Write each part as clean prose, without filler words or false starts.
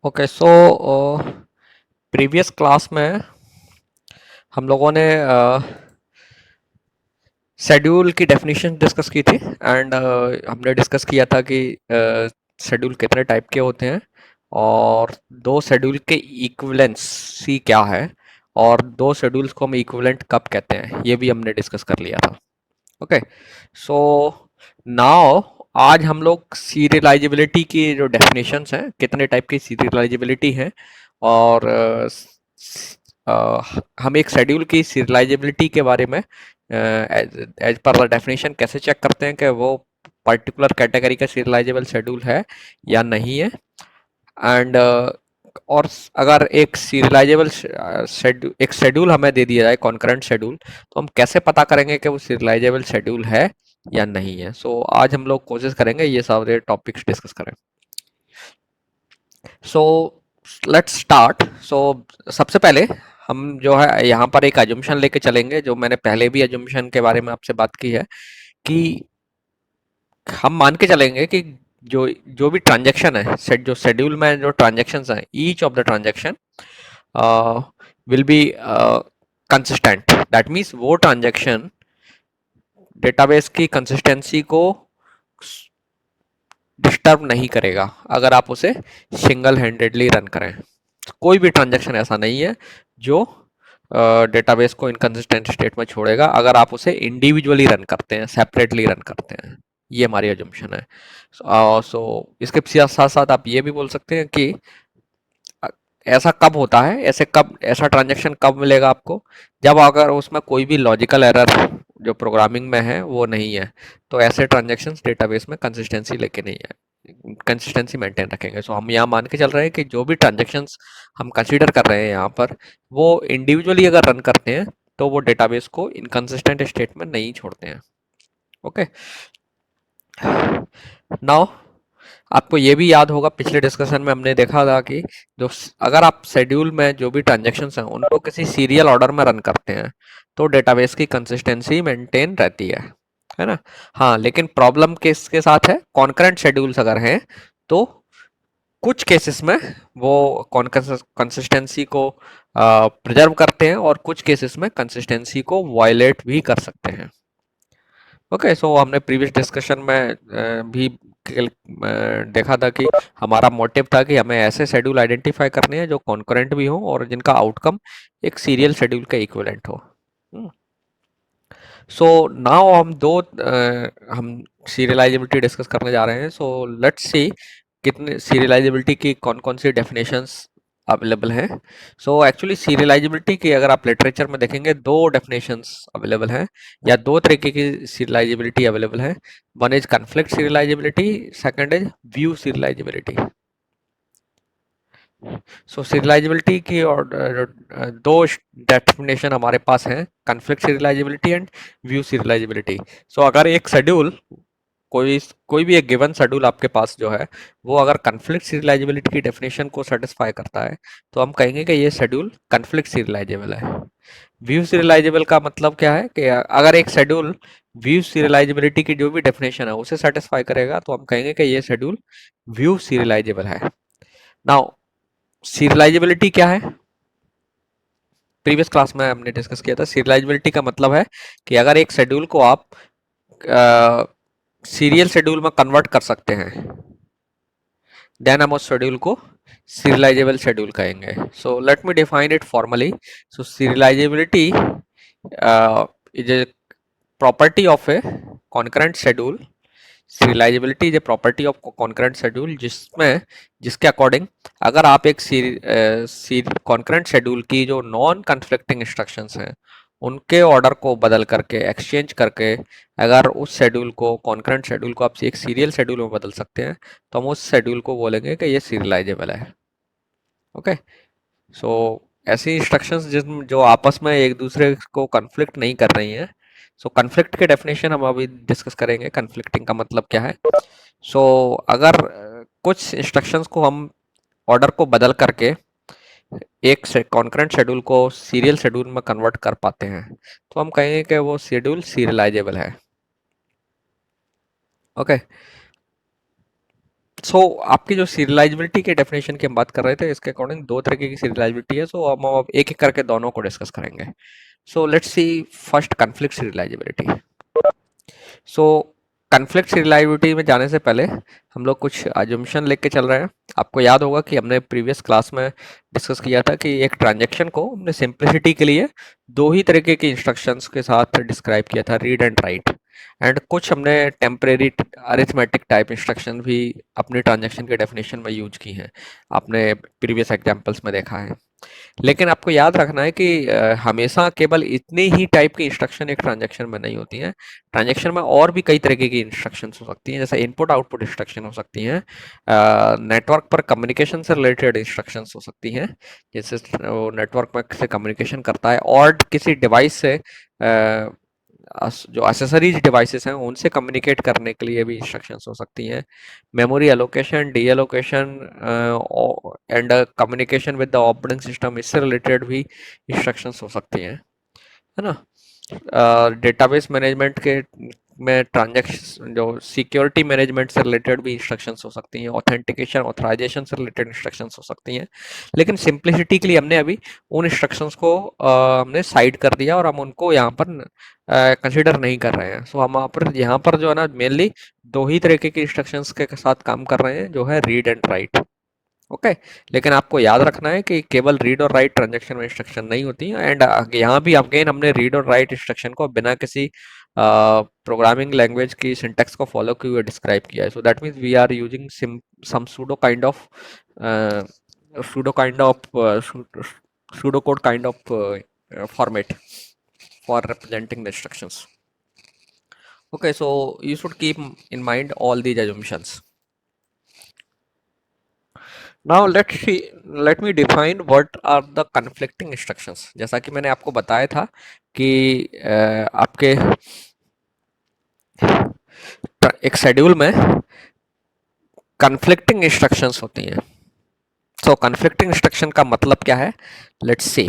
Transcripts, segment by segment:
Okay so previous class में हम लोगों ने शेड्यूल की डेफिनेशन डिस्कस की थी एंड हमने डिस्कस किया था कि शेड्यूल कितने टाइप के होते हैं और दो शेड्यूल के इक्विवेलेंसी क्या है और दो शेड्यूल्स को हम इक्विवेलेंट कब कहते हैं ये भी हमने डिस्कस कर लिया था। ओके सो नाउ आज हम लोग सीरियलाइजेबिलिटी की जो डेफिनेशंस हैं कितने टाइप की सीरियलाइजेबिलिटी है और हम एक शेड्यूल की सीरियलाइजेबिलिटी के बारे में एज पर द डेफिनेशन कैसे चेक करते हैं कि वो पर्टिकुलर कैटेगरी का सीरियलाइजेबल शेड्यूल है या नहीं है एंड और अगर एक सीरियलाइजेबल शेड्यूल एक शेड्यूल हमें दे दिया जाए कॉन्करेंट शेड्यूल तो हम कैसे पता करेंगे कि वो सीरियलाइजेबल शेड्यूल है या नहीं है। सो आज हम लोग कोशिश करेंगे ये सारे टॉपिक्स डिस्कस करें। So let's start. सो सबसे पहले हम जो है यहाँ पर एक अजम्पशन लेके चलेंगे जो मैंने पहले भी अजम्पशन के बारे में आपसे बात की है कि हम मान के चलेंगे कि जो जो भी ट्रांजैक्शन है जो शेड्यूल में जो ट्रांजैक्शंस हैं each of the transaction will be consistent. That means वो ट्रांजैक्शन डेटाबेस की कंसिस्टेंसी को डिस्टर्ब नहीं करेगा अगर आप उसे सिंगल हैंडेडली रन करें। कोई भी ट्रांजैक्शन ऐसा नहीं है जो डेटाबेस को इनकंसिस्टेंट स्टेट में छोड़ेगा अगर आप उसे इंडिविजुअली रन करते हैं, सेपरेटली रन करते हैं। ये हमारी अजम्पशन है। सो इसके साथ साथ आप ये भी बोल सकते हैं कि अ, ऐसा कब होता है, ऐसा ट्रांजैक्शन कब मिलेगा आपको, जब अगर उसमें कोई भी लॉजिकल एरर जो प्रोग्रामिंग में है वो नहीं है। तो ऐसे ट्रांजैक्शंस डेटाबेस में कंसिस्टेंसी लेके नहीं है, कंसिस्टेंसी मेंटेन रखेंगे। सो हम यहाँ मान के चल रहे हैं कि जो भी ट्रांजैक्शंस हम कंसीडर कर रहे हैं यहाँ पर वो इंडिविजुअली अगर रन करते हैं तो वो डेटाबेस को इनकंसिस्टेंट स्टेट में नहीं छोड़ते हैं। ओके नाउ आपको ये भी याद होगा पिछले डिस्कशन में हमने देखा था कि जो अगर आप शेड्यूल में जो भी ट्रांजैक्शंस हैं उनको किसी सीरियल ऑर्डर में रन करते हैं तो डेटाबेस की कंसिस्टेंसी मेंटेन रहती है ना। हाँ लेकिन प्रॉब्लम किसके साथ है, कॉन्करेंट शेड्यूल्स अगर हैं तो कुछ केसेस में वो कंसिस्टेंसी को प्रिजर्व करते हैं और कुछ केसेस में कंसिस्टेंसी को वायलेट भी कर सकते हैं। ओके सो हमने प्रीवियस डिस्कशन में भी देखा था कि हमारा मोटिव था कि हमें ऐसे शेड्यूल आइडेंटिफाई करने हैं जो कॉन्करेंट भी हो और जिनका आउटकम एक सीरियल शेड्यूल का इक्विवेलेंट हो। सो नाउ हम सीरियलाइजेबिलिटी डिस्कस करने जा रहे हैं। सो लेट्स सी कितने सीरियलाइजेबिलिटी की कौन कौन सी डेफिनेशंस अवेलेबल हैं। सो एक्चुअली सीरियलाइजेबिलिटी की अगर आप लिटरेचर में देखेंगे दो डेफिनेशंस अवेलेबल हैं या दो तरीके की सीरियलाइजेबिलिटी अवेलेबल है। One is conflict serializability, second is view serializability. So serializability की और दो डेफिनेशन हमारे पास हैं, conflict serializability and view serializability. So अगर एक शेड्यूल कोई कोई भी एक गिवन शेड्यूल आपके पास जो है वो अगर कन्फ्लिक्ट सीरियलाइजेबिलिटी की डेफिनेशन को सेटिस्फाई करता है तो हम कहेंगे कि ये शेड्यूल कन्फ्लिक्ट सीरियलाइजेबल है। व्यू सीरियलाइजेबल का मतलब क्या है कि अगर एक शेड्यूल व्यू सीरियलाइजेबिलिटी की जो भी डेफिनेशन है उसे सेटिस्फाई करेगा तो हम कहेंगे कि ये शेड्यूल व्यू सीरियलाइजेबल है। नाउ सीरियलाइजेबिलिटी क्या है, प्रीवियस क्लास में हमने डिस्कस किया था। सीरियलाइजेबिलिटी का मतलब है कि अगर एक शेड्यूल को आप सीरियल शेड्यूल में कन्वर्ट कर सकते हैं देन हम उस शेड्यूल को सीरियलाइजेबल शेड्यूल कहेंगे। सो let me define it formally. So serialisability is a property of A concurrent schedule. Serialisability is a property of concurrent schedule जिसमें जिसके अकॉर्डिंग अगर आप एक कॉन्करेंट शेड्यूल की जो नॉन कन्फ्लिक्टिंग इंस्ट्रक्शंस हैं उनके ऑर्डर को बदल करके एक्सचेंज करके अगर उस शेड्यूल को कॉन्करेंट शेड्यूल को आप एक सीरियल शेड्यूल में बदल सकते हैं तो हम उस शेड्यूल को बोलेंगे कि ये सीरियलाइजेबल है। ओके सो ऐसी इंस्ट्रक्शंस जिस जो आपस में एक दूसरे को कन्फ्लिक्ट नहीं कर रही हैं। सो कन्फ्लिक्ट के डेफिनेशन हम अभी डिस्कस करेंगे, कन्फ्लिक्टिंग का मतलब क्या है। सो अगर कुछ इंस्ट्रक्शंस को हम ऑर्डर को बदल करके एक से कॉन्करेंट शेड्यूल को सीरियल शेड्यूल में कन्वर्ट कर पाते हैं तो हम कहेंगे कि वो शेड्यूल सीरियलाइजेबल है। ओके आपकी जो सीरियलाइजेबिलिटी के डेफिनेशन की हम बात कर रहे थे, इसके अकॉर्डिंग दो तरीके की सीरियलाइजेबिलिटी है। हम अब एक एक करके दोनों को डिस्कस करेंगे। So let's C first conflict serialisability. So conflict serialisability में जाने से पहले हम लोग कुछ अजम्पशन लेके चल रहे हैं। आपको याद होगा कि हमने प्रीवियस क्लास में डिस्कस किया था कि एक ट्रांजैक्शन को हमने सिंप्लिसिटी के लिए दो ही तरीके की इंस्ट्रक्शंस के साथ डिस्क्राइब किया था, रीड एंड राइट। एंड कुछ हमने टेम्परेरी अरिथमेटिक टाइप इंस्ट्रक्शन भी अपनी ट्रांजैक्शन के डेफिनेशन में यूज की हैं, आपने प्रीवियस एग्जांपल्स में देखा है। लेकिन आपको याद रखना है कि हमेशा केवल इतनी ही टाइप की इंस्ट्रक्शन एक ट्रांजैक्शन में नहीं होती हैं। ट्रांजैक्शन में और भी कई तरीके की इंस्ट्रक्शंस हो सकती हैं, जैसे इनपुट आउटपुट इंस्ट्रक्शन हो सकती हैं, नेटवर्क पर कम्युनिकेशन से रिलेटेड इंस्ट्रक्शंस हो सकती हैं, जैसे वो नेटवर्क में से कम्युनिकेशन करता है और किसी डिवाइस से जो एसेसरीज डिवाइसेस हैं उनसे कम्युनिकेट करने के लिए भी इंस्ट्रक्शंस हो सकती हैं। Memory allocation, D allocation and communication with the operating system, इससे रिलेटेड भी इंस्ट्रक्शंस हो सकती हैं, है ना। डेटाबेस मैनेजमेंट के में ट्रांजैक्शन जो सिक्योरिटी मैनेजमेंट से रिलेटेड भी इंस्ट्रक्शंस हो सकती हैं, ऑथेंटिकेशन ऑथराइजेशन से रिलेटेड इंस्ट्रक्शंस हो सकती हैं। लेकिन सिंप्लिसिटी के लिए हमने अभी उन इंस्ट्रक्शंस को हमने साइड कर दिया और हम उनको यहाँ पर कंसिडर नहीं कर रहे हैं। सो हम यहाँ पर जो है ना मेनली दो ही तरीके की इंस्ट्रक्शंस के साथ काम कर रहे हैं, जो है रीड एंड राइट। ओके, लेकिन आपको याद रखना है कि केवल रीड और राइट ट्रांजैक्शन में इंस्ट्रक्शन नहीं होती है। एंड यहाँ भी अगेन हमने रीड और राइट इंस्ट्रक्शन को बिना किसी प्रोग्रामिंग लैंग्वेज की सिंटैक्स को फॉलो किए हुए डिस्क्राइब किया है। So that means we are using some pseudo code kind of format for representing the instructions. Okay, so you should keep in mind all these assumptions. Now let me define what are the conflicting instructions. जैसा कि मैंने आपको बताया था कि आपके एक schedule में conflicting instructions होती हैं। सो कन्फ्लिक्टिंग इंस्ट्रक्शन का मतलब क्या है, लेट्स सी।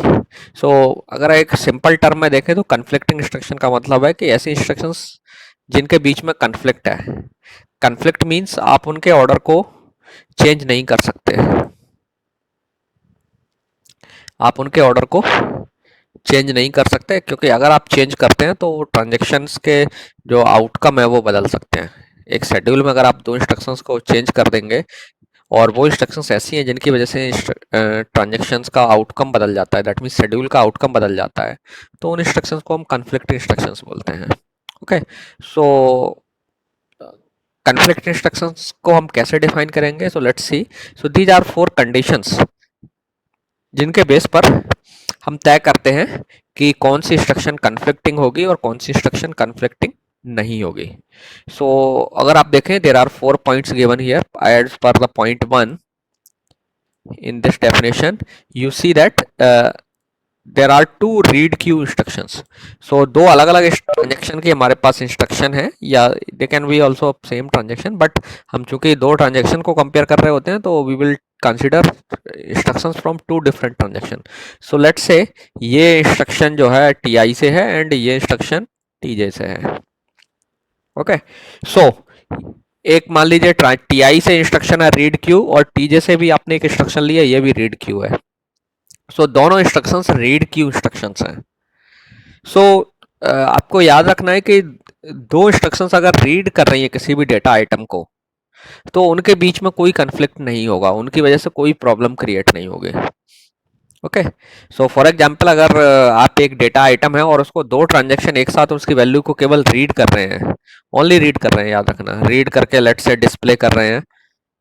सो अगर एक सिंपल टर्म में देखें तो कन्फ्लिक्टिंग इंस्ट्रक्शन का मतलब है कि ऐसी इंस्ट्रक्शंस जिनके बीच में कन्फ्लिक्ट है। कन्फ्लिक्ट मीन्स आप उनके ऑर्डर को चेंज नहीं कर सकते, आप उनके ऑर्डर को चेंज नहीं कर सकते, क्योंकि अगर आप चेंज करते हैं तो ट्रांजेक्शन्स के जो आउटकम है वो बदल सकते हैं। एक शेड्यूल में अगर आप दो इंस्ट्रक्शंस को चेंज कर देंगे और वो इंस्ट्रक्शंस ऐसी हैं जिनकी वजह से ट्रांजेक्शन्स का आउटकम बदल जाता है, दैट मीन्स शेड्यूल का आउटकम बदल जाता है, तो उन इंस्ट्रक्शंस को हम कन्फ्लिक्ट इंस्ट्रक्शंस बोलते हैं। ओके, सो कन्फ्लिक्ट इंस्ट्रक्शंस को हम कैसे डिफाइन करेंगे, so let's see. So these are 4 conditions जिनके बेस पर हम तय करते हैं कि कौन सी इंस्ट्रक्शन कन्फ्लिक्टिंग होगी और कौन सी इंस्ट्रक्शन कन्फ्लिक्टिंग नहीं होगी। सो अगर आप देखें, there are 4 points given here as per the point 1 in this definition. You see that there are two read queue instructions. So दो अलग अलग ट्रांजेक्शन की हमारे पास इंस्ट्रक्शन है, या they can be also same transaction, but हम चूंकि दो ट्रांजेक्शन को कंपेयर कर रहे होते हैं तो we will consider instructions from two different transaction. So let's say ये इंस्ट्रक्शन जो है टी से है एंड ये इंस्ट्रक्शन टी से है। ओके, सो एक मान लीजिए टी से इंस्ट्रक्शन है रीड क्यू और टीजे से भी आपने एक इंस्ट्रक्शन लिया, ये भी रीड क्यू है। सो दोनों इंस्ट्रक्शंस रीड क्यू इंस्ट्रक्शंस हैं। सो आपको याद रखना है कि दो इंस्ट्रक्शंस अगर रीड कर रही है किसी भी डेटा आइटम को तो उनके बीच में कोई कन्फ्लिक्ट नहीं होगा, उनकी वजह से कोई प्रॉब्लम क्रिएट नहीं होगी। ओके, सो फॉर एग्जांपल अगर आप एक डेटा आइटम है और उसको दो ट्रांजैक्शन एक साथ उसकी वैल्यू को केवल रीड कर रहे हैं, ओनली रीड कर रहे हैं, याद रखना, रीड करके लेट से डिस्प्ले कर रहे हैं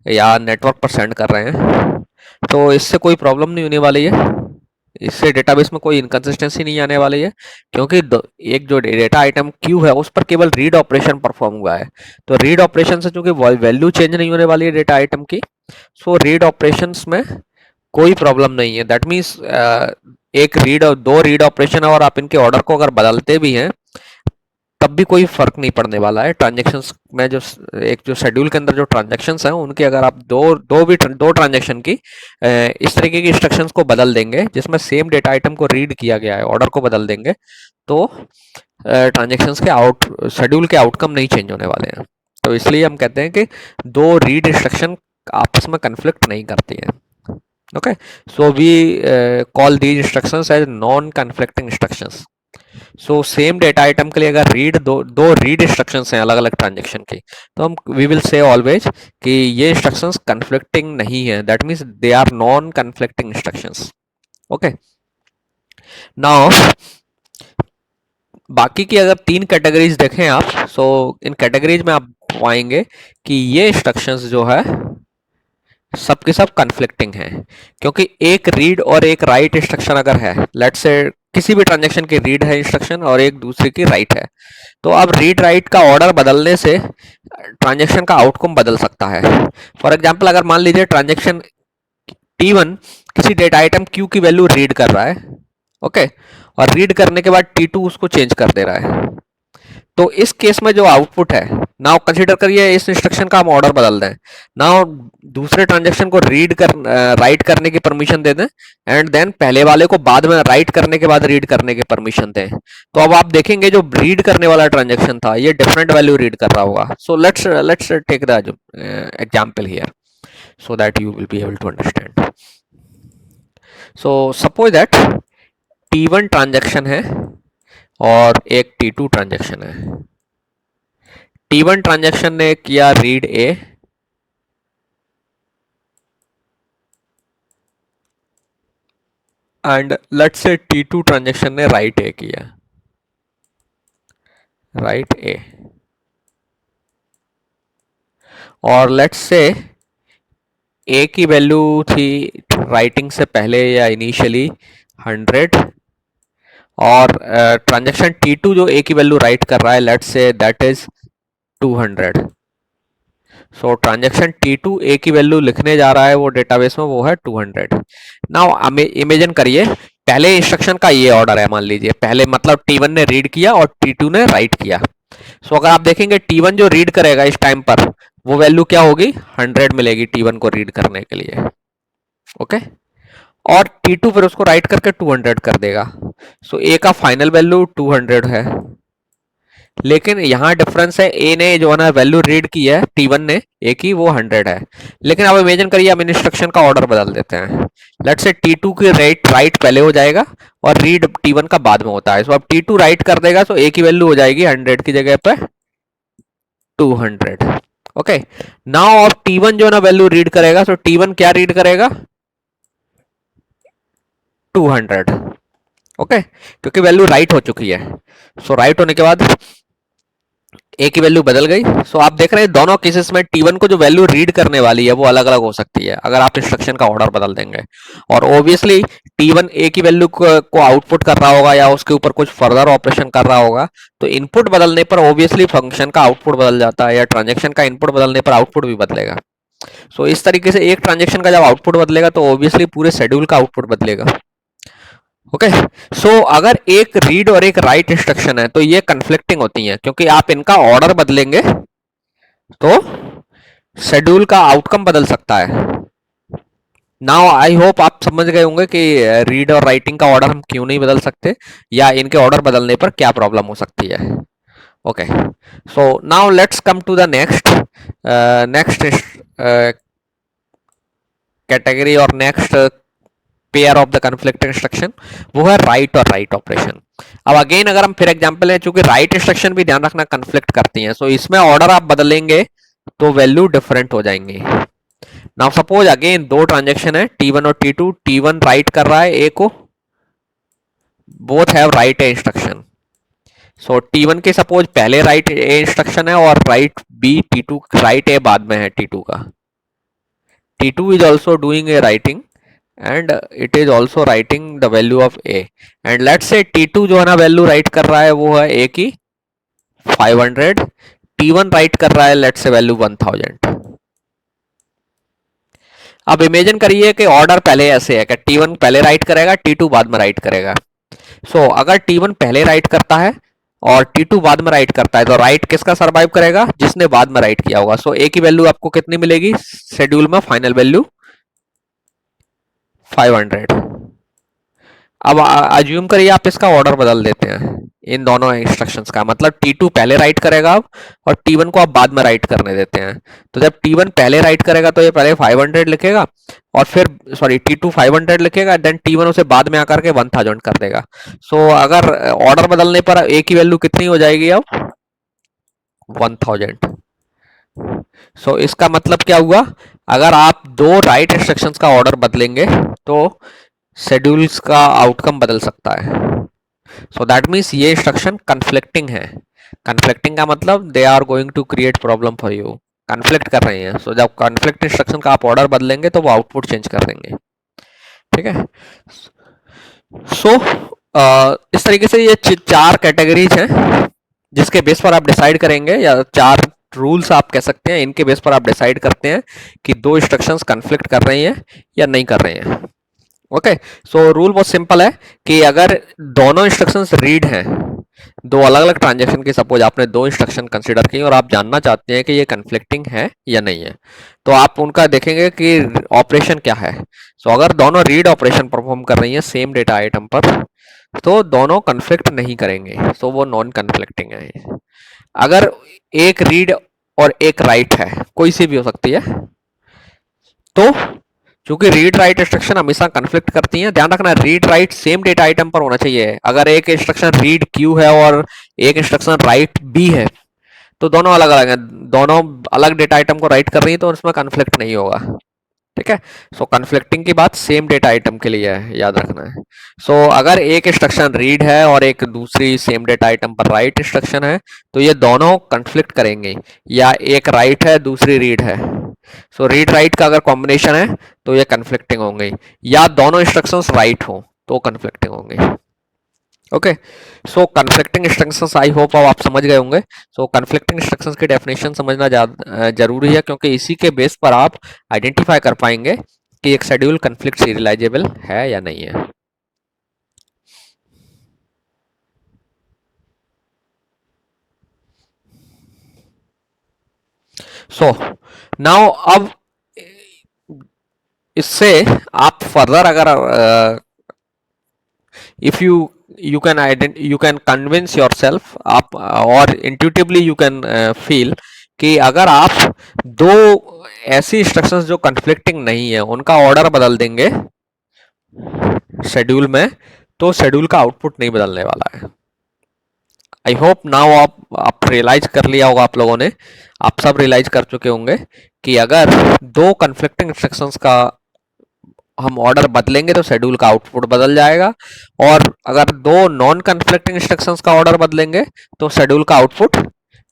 या नेटवर्क पर सेंड कर रहे हैं, तो इससे कोई प्रॉब्लम नहीं होने वाली है, इससे डेटाबेस में कोई इनकंसिस्टेंसी नहीं आने वाली है, क्योंकि एक जो डेटा आइटम क्यू है उस पर केवल रीड ऑपरेशन परफॉर्म हुआ है। तो रीड ऑपरेशन से चूंकि वैल्यू चेंज नहीं होने वाली है डेटा आइटम की, सो रीड ऑपरेशंस में कोई प्रॉब्लम नहीं है। दैट मीन्स एक रीड और दो रीड ऑपरेशन और आप इनके ऑर्डर को अगर बदलते भी हैं तब भी कोई फर्क नहीं पड़ने वाला है। ट्रांजेक्शन्स में जो एक जो शेड्यूल के अंदर जो ट्रांजेक्शन्स हैं उनके अगर आप दो ट्रांजेक्शन की इस तरीके की इंस्ट्रक्शंस को बदल देंगे जिसमें सेम डेटा आइटम को रीड किया गया है, ऑर्डर को बदल देंगे, तो ट्रांजेक्शन्स के शेड्यूल के आउटकम नहीं चेंज होने वाले हैं। तो इसलिए हम कहते हैं कि दो रीड इंस्ट्रक्शन आपस में कन्फ्लिक्ट नहीं करती हैं। Okay, so we call these instructions as non conflicting instructions. So same data item के लिए अगर रीड दो दो रीड इंस्ट्रक्शंस हैं अलग अलग ट्रांजेक्शन की, तो हम वी विल से ऑलवेज कि ये इंस्ट्रक्शंस कन्फ्लिक्टिंग नहीं है, that means they are non conflicting instructions. Okay, now बाकी की अगर तीन कैटेगरीज देखें आप, सो इन कैटेगरीज में आप पाएंगे कि ये इंस्ट्रक्शंस जो है सबके सब कन्फ्लिक्टिंग हैं, क्योंकि एक रीड और एक राइट इंस्ट्रक्शन अगर है, लेट्स से किसी भी ट्रांजेक्शन की रीड है इंस्ट्रक्शन और एक दूसरे की राइट है, तो अब रीड राइट का ऑर्डर बदलने से ट्रांजेक्शन का आउटकम बदल सकता है। फॉर एग्जांपल, अगर मान लीजिए ट्रांजेक्शन T1 किसी डेटा आइटम Q की वैल्यू रीड कर रहा है, ओके, और रीड करने के बाद T2 उसको चेंज कर दे रहा है, तो इस केस में जो आउटपुट है, नाउ कंसीडर करिए इस इंस्ट्रक्शन का हम ऑर्डर बदल दें, नाउ दूसरे ट्रांजेक्शन को राइट करने की परमिशन दे दें, एंड देन पहले वाले को बाद में राइट करने के बाद रीड करने की परमिशन दें, तो अब आप देखेंगे जो रीड करने वाला ट्रांजेक्शन था ये डिफरेंट वैल्यू रीड कर रहा होगा। So let's take the example here so that you will be able to understand. So suppose that T1 transaction है और एक T2 ट्रांजेक्शन है। T1 ट्रांजेक्शन ने किया read A and let's say T2 transaction ने राइट A किया, right A, और let's say A की वैल्यू थी राइटिंग से पहले या इनिशियली 100, और ट्रांजेक्शन T2 जो A की वैल्यू राइट कर रहा है, let's say that is 200। So transaction T2 A की वैल्यू लिखने जा रहा है वो डेटाबेस में, वो है 200। नाउ इमेजिन करिए पहले इंस्ट्रक्शन का ये ऑर्डर है, मान लीजिए पहले मतलब T1 ने रीड किया और T2 ने राइट किया। सो अगर आप देखेंगे T1 जो रीड करेगा इस टाइम पर वो वैल्यू क्या होगी, 100 मिलेगी T1 को रीड करने के लिए। ओके, और T2 फिर उसको राइट करके 200 कर देगा। सो A का फाइनल वैल्यू 200 है, लेकिन यहाँ डिफरेंस है A ने जो है ना वैल्यू रीड की है T1 ने A की वो 100 है, लेकिन अब इमेजिन करिए हम इंस्ट्रक्शन का ऑर्डर बदल देते हैं, लेट्स से T2 की राइट पहले हो जाएगा और रीड T1 का बाद में होता है। सो अब T2 राइट कर देगा, तो A की वैल्यू हो जाएगी 100 की जगह पे 200। ओके, नाउ अब T1 जो ना वैल्यू रीड करेगा, सो T1 क्या रीड करेगा, 200। ओके, क्योंकि वैल्यू राइट हो चुकी है। सो राइट होने के बाद A की वैल्यू बदल गई। सो आप देख रहे हैं दोनों केसेस में T1 को जो वैल्यू रीड करने वाली है वो अलग अलग हो सकती है अगर आप इंस्ट्रक्शन का ऑर्डर बदल देंगे, और ऑब्वियसली T1 A की वैल्यू को आउटपुट कर रहा होगा या उसके ऊपर कुछ फर्दर ऑपरेशन कर रहा होगा, तो इनपुट बदलने पर ऑब्वियसली फंक्शन का आउटपुट बदल जाता है, या ट्रांजेक्शन का इनपुट बदलने पर आउटपुट भी बदलेगा। सो इस तरीके से एक ट्रांजेक्शन का जब आउटपुट बदलेगा तो ऑब्वियसली पूरे शेड्यूल का आउटपुट बदलेगा। ओके, सो अगर एक रीड और एक राइट इंस्ट्रक्शन है तो ये कन्फ्लिक्टिंग होती हैं, क्योंकि आप इनका ऑर्डर बदलेंगे तो शेड्यूल का आउटकम बदल सकता है। नाउ आई होप आप समझ गए होंगे कि रीड और राइटिंग का ऑर्डर हम क्यों नहीं बदल सकते, या इनके ऑर्डर बदलने पर क्या प्रॉब्लम हो सकती है। Okay, so now let's come to the next category और next pair of the conflicting instruction, वो है राइट और राइट ऑपरेशन। अब अगेन अगर हम फिर एग्जांपल है, चूंकि राइट इंस्ट्रक्शन भी ध्यान रखना कन्फ्लिक्ट करती हैं, सो इसमें ऑर्डर आप बदलेंगे तो वैल्यू डिफरेंट हो जाएंगी। नाउ सपोज अगेन दो ट्रांजेक्शन है T1 और T2, T1 राइट कर रहा है A को, both have right A instruction. So T1 के सपोज पहले राइट ए इंस्ट्रक्शन है और राइट B, T2 राइट ए बाद में है T2 का। T2 is also doing a writing and it is also writing the value of A, and let's say T2 जो है ना वैल्यू राइट कर रहा है वो है A की 500, T1 राइट कर रहा है लेट्स से वैल्यू 1000। अब इमेजिन करिए कि ऑर्डर पहले ऐसे है कि T1 पहले राइट करेगा, T2 बाद में राइट करेगा। सो अगर T1 पहले राइट करता है और T2 बाद में राइट करता है, तो राइट किसका सरवाइव करेगा, जिसने बाद में राइट किया होगा। सो A की वैल्यू आपको कितनी मिलेगी शेड्यूल में, फाइनल वैल्यू 500। अब अज्यूम करिए आप इसका ऑर्डर बदल देते हैं इन दोनों इंस्ट्रक्शंस का, मतलब T2 पहले राइट करेगा अब, और T1 को आप बाद में राइट करने देते हैं। तो जब T1 पहले राइट करेगा तो ये पहले 500 लिखेगा, और फिर सॉरी T2 500 लिखेगा, देन T1 उसे बाद में आकर के 1000 कर देगा। सो अगर ऑर्डर बदलने पर ए की वैल्यू कितनी हो जाएगी अब? 1000। सो इसका मतलब क्या हुआ, अगर आप दो राइट इंस्ट्रक्शंस का ऑर्डर बदलेंगे तो शेड्यूल्स का आउटकम बदल सकता है। सो दैट मीन्स ये इंस्ट्रक्शन कन्फ्लिक्टिंग है। कन्फ्लिक्टिंग का मतलब they are going to create problem for you, conflict कर रहे हैं। सो जब कन्फ्लिक्ट इंस्ट्रक्शन का आप ऑर्डर बदलेंगे तो वो आउटपुट चेंज कर देंगे। ठीक है। सो इस तरीके से ये चार कैटेगरीज हैं जिसके बेस पर आप डिसाइड करेंगे, या चार रूल्स आप कह सकते हैं, इनके बेस पर आप डिसाइड करते हैं कि दो इंस्ट्रक्शंस कन्फ्लिक्ट कर रही हैं या नहीं कर रहे हैं। ओके, सो रूल बहुत सिंपल है कि अगर दोनों इंस्ट्रक्शंस रीड हैं, दो अलग अलग ट्रांजेक्शन की, सपोज आपने दो इंस्ट्रक्शन कंसिडर की और आप जानना चाहते हैं कि ये कन्फ्लिक्टिंग है या नहीं है, तो आप उनका देखेंगे कि ऑपरेशन क्या है। सो अगर दोनों रीड ऑपरेशन परफॉर्म कर रही हैं सेम डेटा आइटम पर, तो दोनों कन्फ्लिक्ट नहीं करेंगे, सो वो नॉन कन्फ्लिक्टिंग है। अगर एक रीड और एक राइट है, कोई सी भी हो सकती है, तो क्योंकि रीड राइट इंस्ट्रक्शन हमेशा कन्फ्लिक्ट करती हैं, ध्यान रखना read write same data item पर होना चाहिए। अगर एक इंस्ट्रक्शन रीड क्यू है और एक इंस्ट्रक्शन राइट बी है, तो दोनों अलग अलग हैं, दोनों अलग डेटा आइटम को राइट कर रही है, तो उसमें कन्फ्लिक्ट नहीं होगा। ठीक है। सो कन्फ्लिक्टिंग की बात सेम डेटा आइटम के लिए है, याद रखना है। सो अगर एक इंस्ट्रक्शन रीड है और एक दूसरी सेम डेटा आइटम पर राइट इंस्ट्रक्शन है, तो ये दोनों कन्फ्लिक्ट करेंगे, या एक राइट है दूसरी रीड है। सो रीड राइट का अगर कॉम्बिनेशन है तो ये कन्फ्लिक्टिंग होंगे, या दोनों इंस्ट्रक्शंस राइट हो तो कन्फ्लिक्टिंग होंगे। Okay, so conflicting instructions I hope अब आप समझ गए होंगे। सो कन्फ्लिक्टिंग इंस्ट्रक्शंस की डेफिनेशन समझना जरूरी है, क्योंकि इसी के बेस पर आप आइडेंटिफाई कर पाएंगे कि एक शेड्यूल कन्फ्लिक्ट सीरियलाइजेबल है या नहीं है। सो नाउ अब इससे आप फर्दर अगर if you can you can convince yourself, आप और intuitively you can feel कि अगर आप दो ऐसी इंस्ट्रक्शंस जो कन्फ्लिक्टिंग नहीं है उनका ऑर्डर बदल देंगे शेड्यूल में, तो शेड्यूल का आउटपुट नहीं बदलने वाला है। आई होप नाउ आप रियलाइज कर लिया होगा, आप लोगों ने, आप सब रियलाइज कर चुके होंगे कि अगर दो कन्फ्लिक्टिंग इंस्ट्रक्शंस का हम ऑर्डर बदलेंगे तो शेड्यूल का आउटपुट बदल जाएगा, और अगर दो नॉन कन्फ्लिक्टिंग इंस्ट्रक्शंस का ऑर्डर बदलेंगे तो शेड्यूल का आउटपुट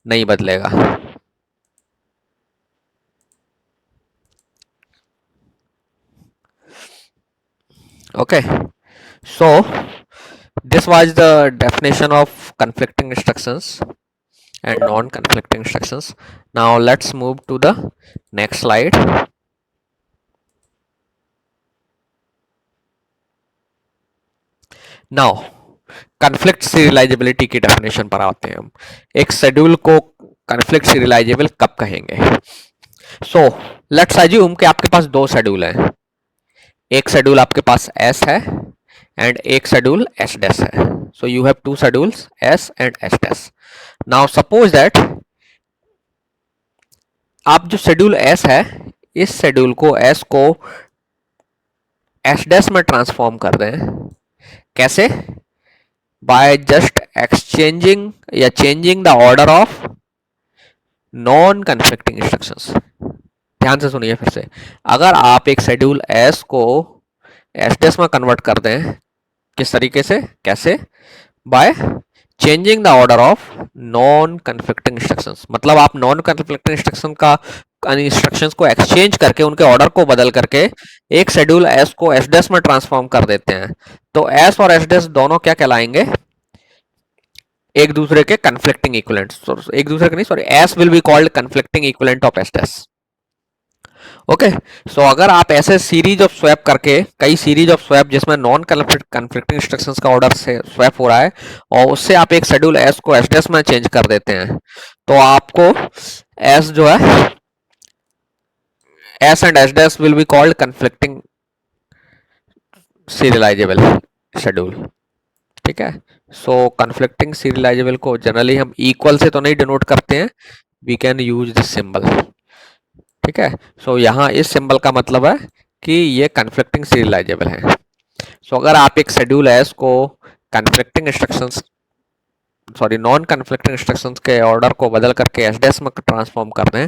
नहीं बदलेगा। Okay, so this was the definition of conflicting instructions and non-conflicting instructions. Now let's move to the next slide. Now conflict serialisability की डेफिनेशन पर आते हैं हम। एक शेड्यूल को कन्फ्लिक्ट सीरियलाइजेबल कब कहेंगे? सो लेट्स अज्यूम कि आपके पास दो शेड्यूल हैं, एक शेड्यूल आपके पास एस है एंड एक शेड्यूल एस डैश है। So you have two schedules S and S dash. Now suppose that आप जो शेड्यूल एस है, इस शेड्यूल को एस को एस डैश में ट्रांसफॉर्म कर दें। कैसे? बाय जस्ट एक्सचेंजिंग या changing the order of non conflicting instructions. ध्यान से सुनिए फिर से, अगर आप एक शेड्यूल एस को एस डैश में कन्वर्ट कर दें, किस तरीके से, कैसे? By changing the order of non conflicting instructions, मतलब आप नॉन कन्फ्लिक्टिंग इंस्ट्रक्शंस को एक्सचेंज करके उनके ऑर्डर को बदल करके एक शेड्यूल एस को एस डैश में ट्रांसफॉर्म कर देते हैं, तो एस और एस डैश दोनों क्या कहलाएंगे? एक दूसरे के कन्फ्लिक्टिंग इक्विवेलेंट। एक दूसरे के नहीं, sorry, S will be called conflicting equivalent of S dash. Okay, so अगर आप ऐसे सीरीज ऑफ स्वैप करके, कई सीरीज ऑफ स्वैप जिसमें नॉन कन्फ्लिक्टिंग इंस्ट्रक्शंस का ऑर्डर से स्वैप हो रहा है, और उससे आप एक शेड्यूल एस को एस डैश में चेंज कर देते हैं, तो आपको एस जो है, S and S dash will be called conflicting serializable. Schedule. ठीक है, सो कन्फ्लिक्टिंग सीरियलाइजेबल को जनरली हम इक्वल से तो नहीं डिनोट करते हैं, we can use this symbol. ठीक है, सो यहाँ इस सिंबल का मतलब है कि ये कन्फ्लिक्टिंग सीरियलाइजेबल है। सो अगर आप एक शेड्यूल एस को conflicting instructions sorry non conflicting instructions के ऑर्डर को बदल करके एस डैश में ट्रांसफॉर्म कर दें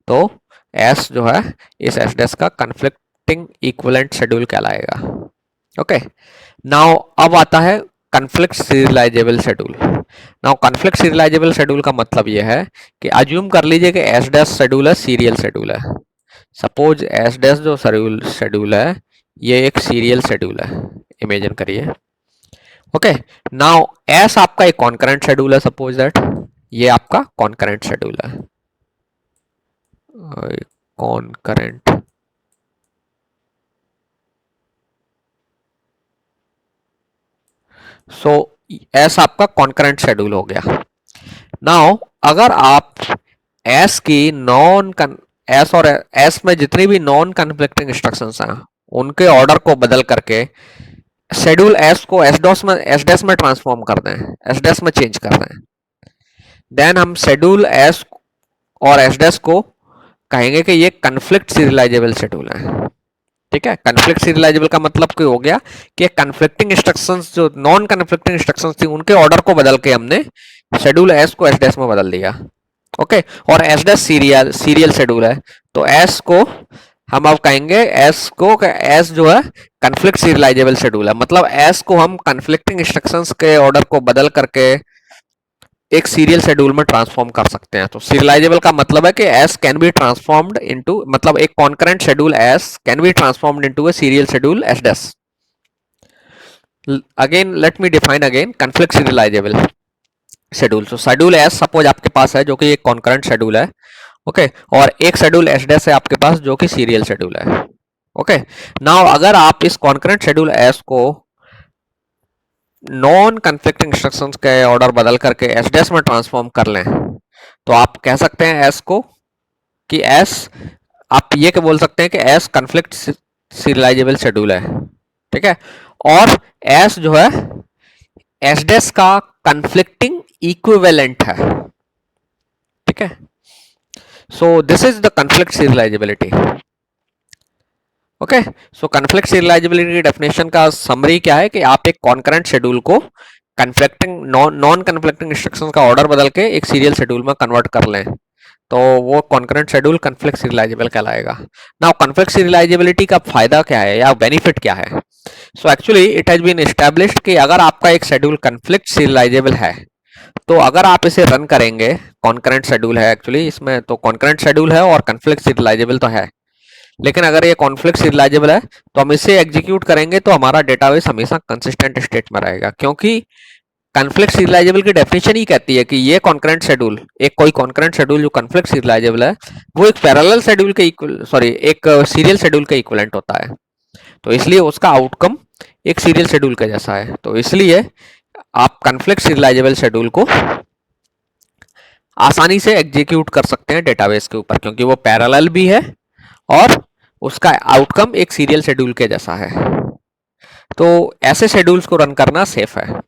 तो एस जो है इस एस डैश का कन्फ्लिक्टिंग इक्विवेलेंट शेड्यूल कहलाएगा। ओके, नाउ अब आता है conflict serialisable schedule. Now conflict serialisable schedule का मतलब यह है कि अज्यूम कर लीजिए कि एस डैश शेड्यूल है, सीरियल शेड्यूल है। सपोज एस डैश जो शेड्यूल है ये एक सीरियल शेड्यूल है, इमेजिन करिए। ओके, नाउ एस आपका एक कॉन्करेंट शेड्यूल है, सपोज दैट ये आपका कॉन्करेंट शेड्यूल है, कॉन्करेंट। सो एस आपका कॉन्करेंट शेड्यूल हो गया। नाउ अगर आप एस की नॉन एस और एस में जितनी भी नॉन कन्फ्लिक्टिंग इंस्ट्रक्शंस हैं उनके ऑर्डर को बदल करके शेड्यूल एस को एस डैश में ट्रांसफॉर्म कर दें, एस डैश में चेंज कर दें, देन हम शेड्यूल एस और एस डैश को कहेंगे कि ये कन्फ्लिक्ट सीरियलाइजेबल शेड्यूल है। ठीक है, कन्फ्लिक्ट सीरियलाइजेबल का मतलब क्या हो गया कि कन्फ्लिक्टिंग इंस्ट्रक्शंस जो नॉन कन्फ्लिक्टिंग इंस्ट्रक्शंस थी उनके ऑर्डर को बदल के हमने शेड्यूल एस को एस डैश में बदल दिया। ओके, और एस डैश सीरियल शेड्यूल है तो एस को हम अब कहेंगे एस जो है कन्फ्लिक्ट सीरियलाइजेबल शेड्यूल है, मतलब एस को हम कन्फ्लिक्टिंग इंस्ट्रक्शंस के ऑर्डर को बदल करके एक सीरियल शेड्यूल में ट्रांसफॉर्म कर सकते हैं। तो सीरियलाइजेबल का मतलब है कि S can be transformed into, मतलब एक concurrent schedule S can be transformed into A serial schedule S dash. Again let me define again conflict serialisable schedule. तो शेड्यूल एस सपोज आपके पास है जो कि एक कॉन्करेंट शेड्यूल है। ओके, और एक शेड्यूल एस डैश है आपके पास जो कि सीरियल शेड्यूल है। ओके, नाउ अगर आप इस कॉन्करेंट शेड्यूल एस को नॉन कन्फ्लिक्टिंग इंस्ट्रक्शंस के ऑर्डर बदल करके एस डैश में ट्रांसफॉर्म कर लें तो आप कह सकते हैं एस को कि एस, आप ये के बोल सकते हैं कि एस कन्फ्लिक्ट सीरियलाइजेबल शेड्यूल है। ठीक है, और एस जो है एस डैश का कन्फ्लिक्टिंग इक्विवेलेंट है। ठीक है, so this is the conflict serialisability. Okay, so conflict serialisability की डेफिनेशन का समरी क्या है कि आप एक कॉन्करेंट शेड्यूल को कन्फ्लिक्टिंग नॉन कन्फ्लिक्टिंग इंस्ट्रक्शंस का ऑर्डर बदल के एक सीरियल शेड्यूल में कन्वर्ट कर लें तो वो कॉन्करेंट शेड्यूल कन्फ्लिक्ट सीरियलाइजेबल कहलाएगा। नाउ कन्फ्लिक्ट सीरियलाइजेबिलिटी का फायदा क्या है या बेनिफिट क्या है? So actually it has been established कि अगर आपका एक शेड्यूल कन्फ्लिक्ट सीरियलाइजेबल है तो अगर आप इसे रन करेंगे, कॉन्करेंट शेड्यूल है एक्चुअली इसमें, तो कॉन्करेंट शेड्यूल है और कन्फ्लिक्ट सीरियलाइजेबल तो है, लेकिन अगर ये कॉन्फ्लिक्ट सीरियलाइजेबल है तो हम इसे एग्जीक्यूट करेंगे तो हमारा डेटाबेस हमेशा कंसिस्टेंट स्टेट में रहेगा, क्योंकि कॉन्फ्लिक्ट सीरियलाइजेबल की डेफिनेशन ही कहती है कि ये कॉन्करेंट शेड्यूल, एक कोई कॉन्करेंट शेड्यूल जो कॉन्फ्लिक्ट सीरियलाइजेबल है वो एक पैरेलल शेड्यूल के एक सीरियल शेड्यूल के इक्विवेलेंट होता है, तो इसलिए उसका आउटकम एक सीरियल शेड्यूल के जैसा है। तो इसलिए आप कॉन्फ्लिक्ट सीरियलाइजेबल शेड्यूल को आसानी से एग्जीक्यूट कर सकते हैं डेटाबेस के ऊपर, क्योंकि वो पैरेलल भी है और उसका आउटकम एक सीरियल शेड्यूल के जैसा है। तो ऐसे शेड्यूल्स को रन करना सेफ है।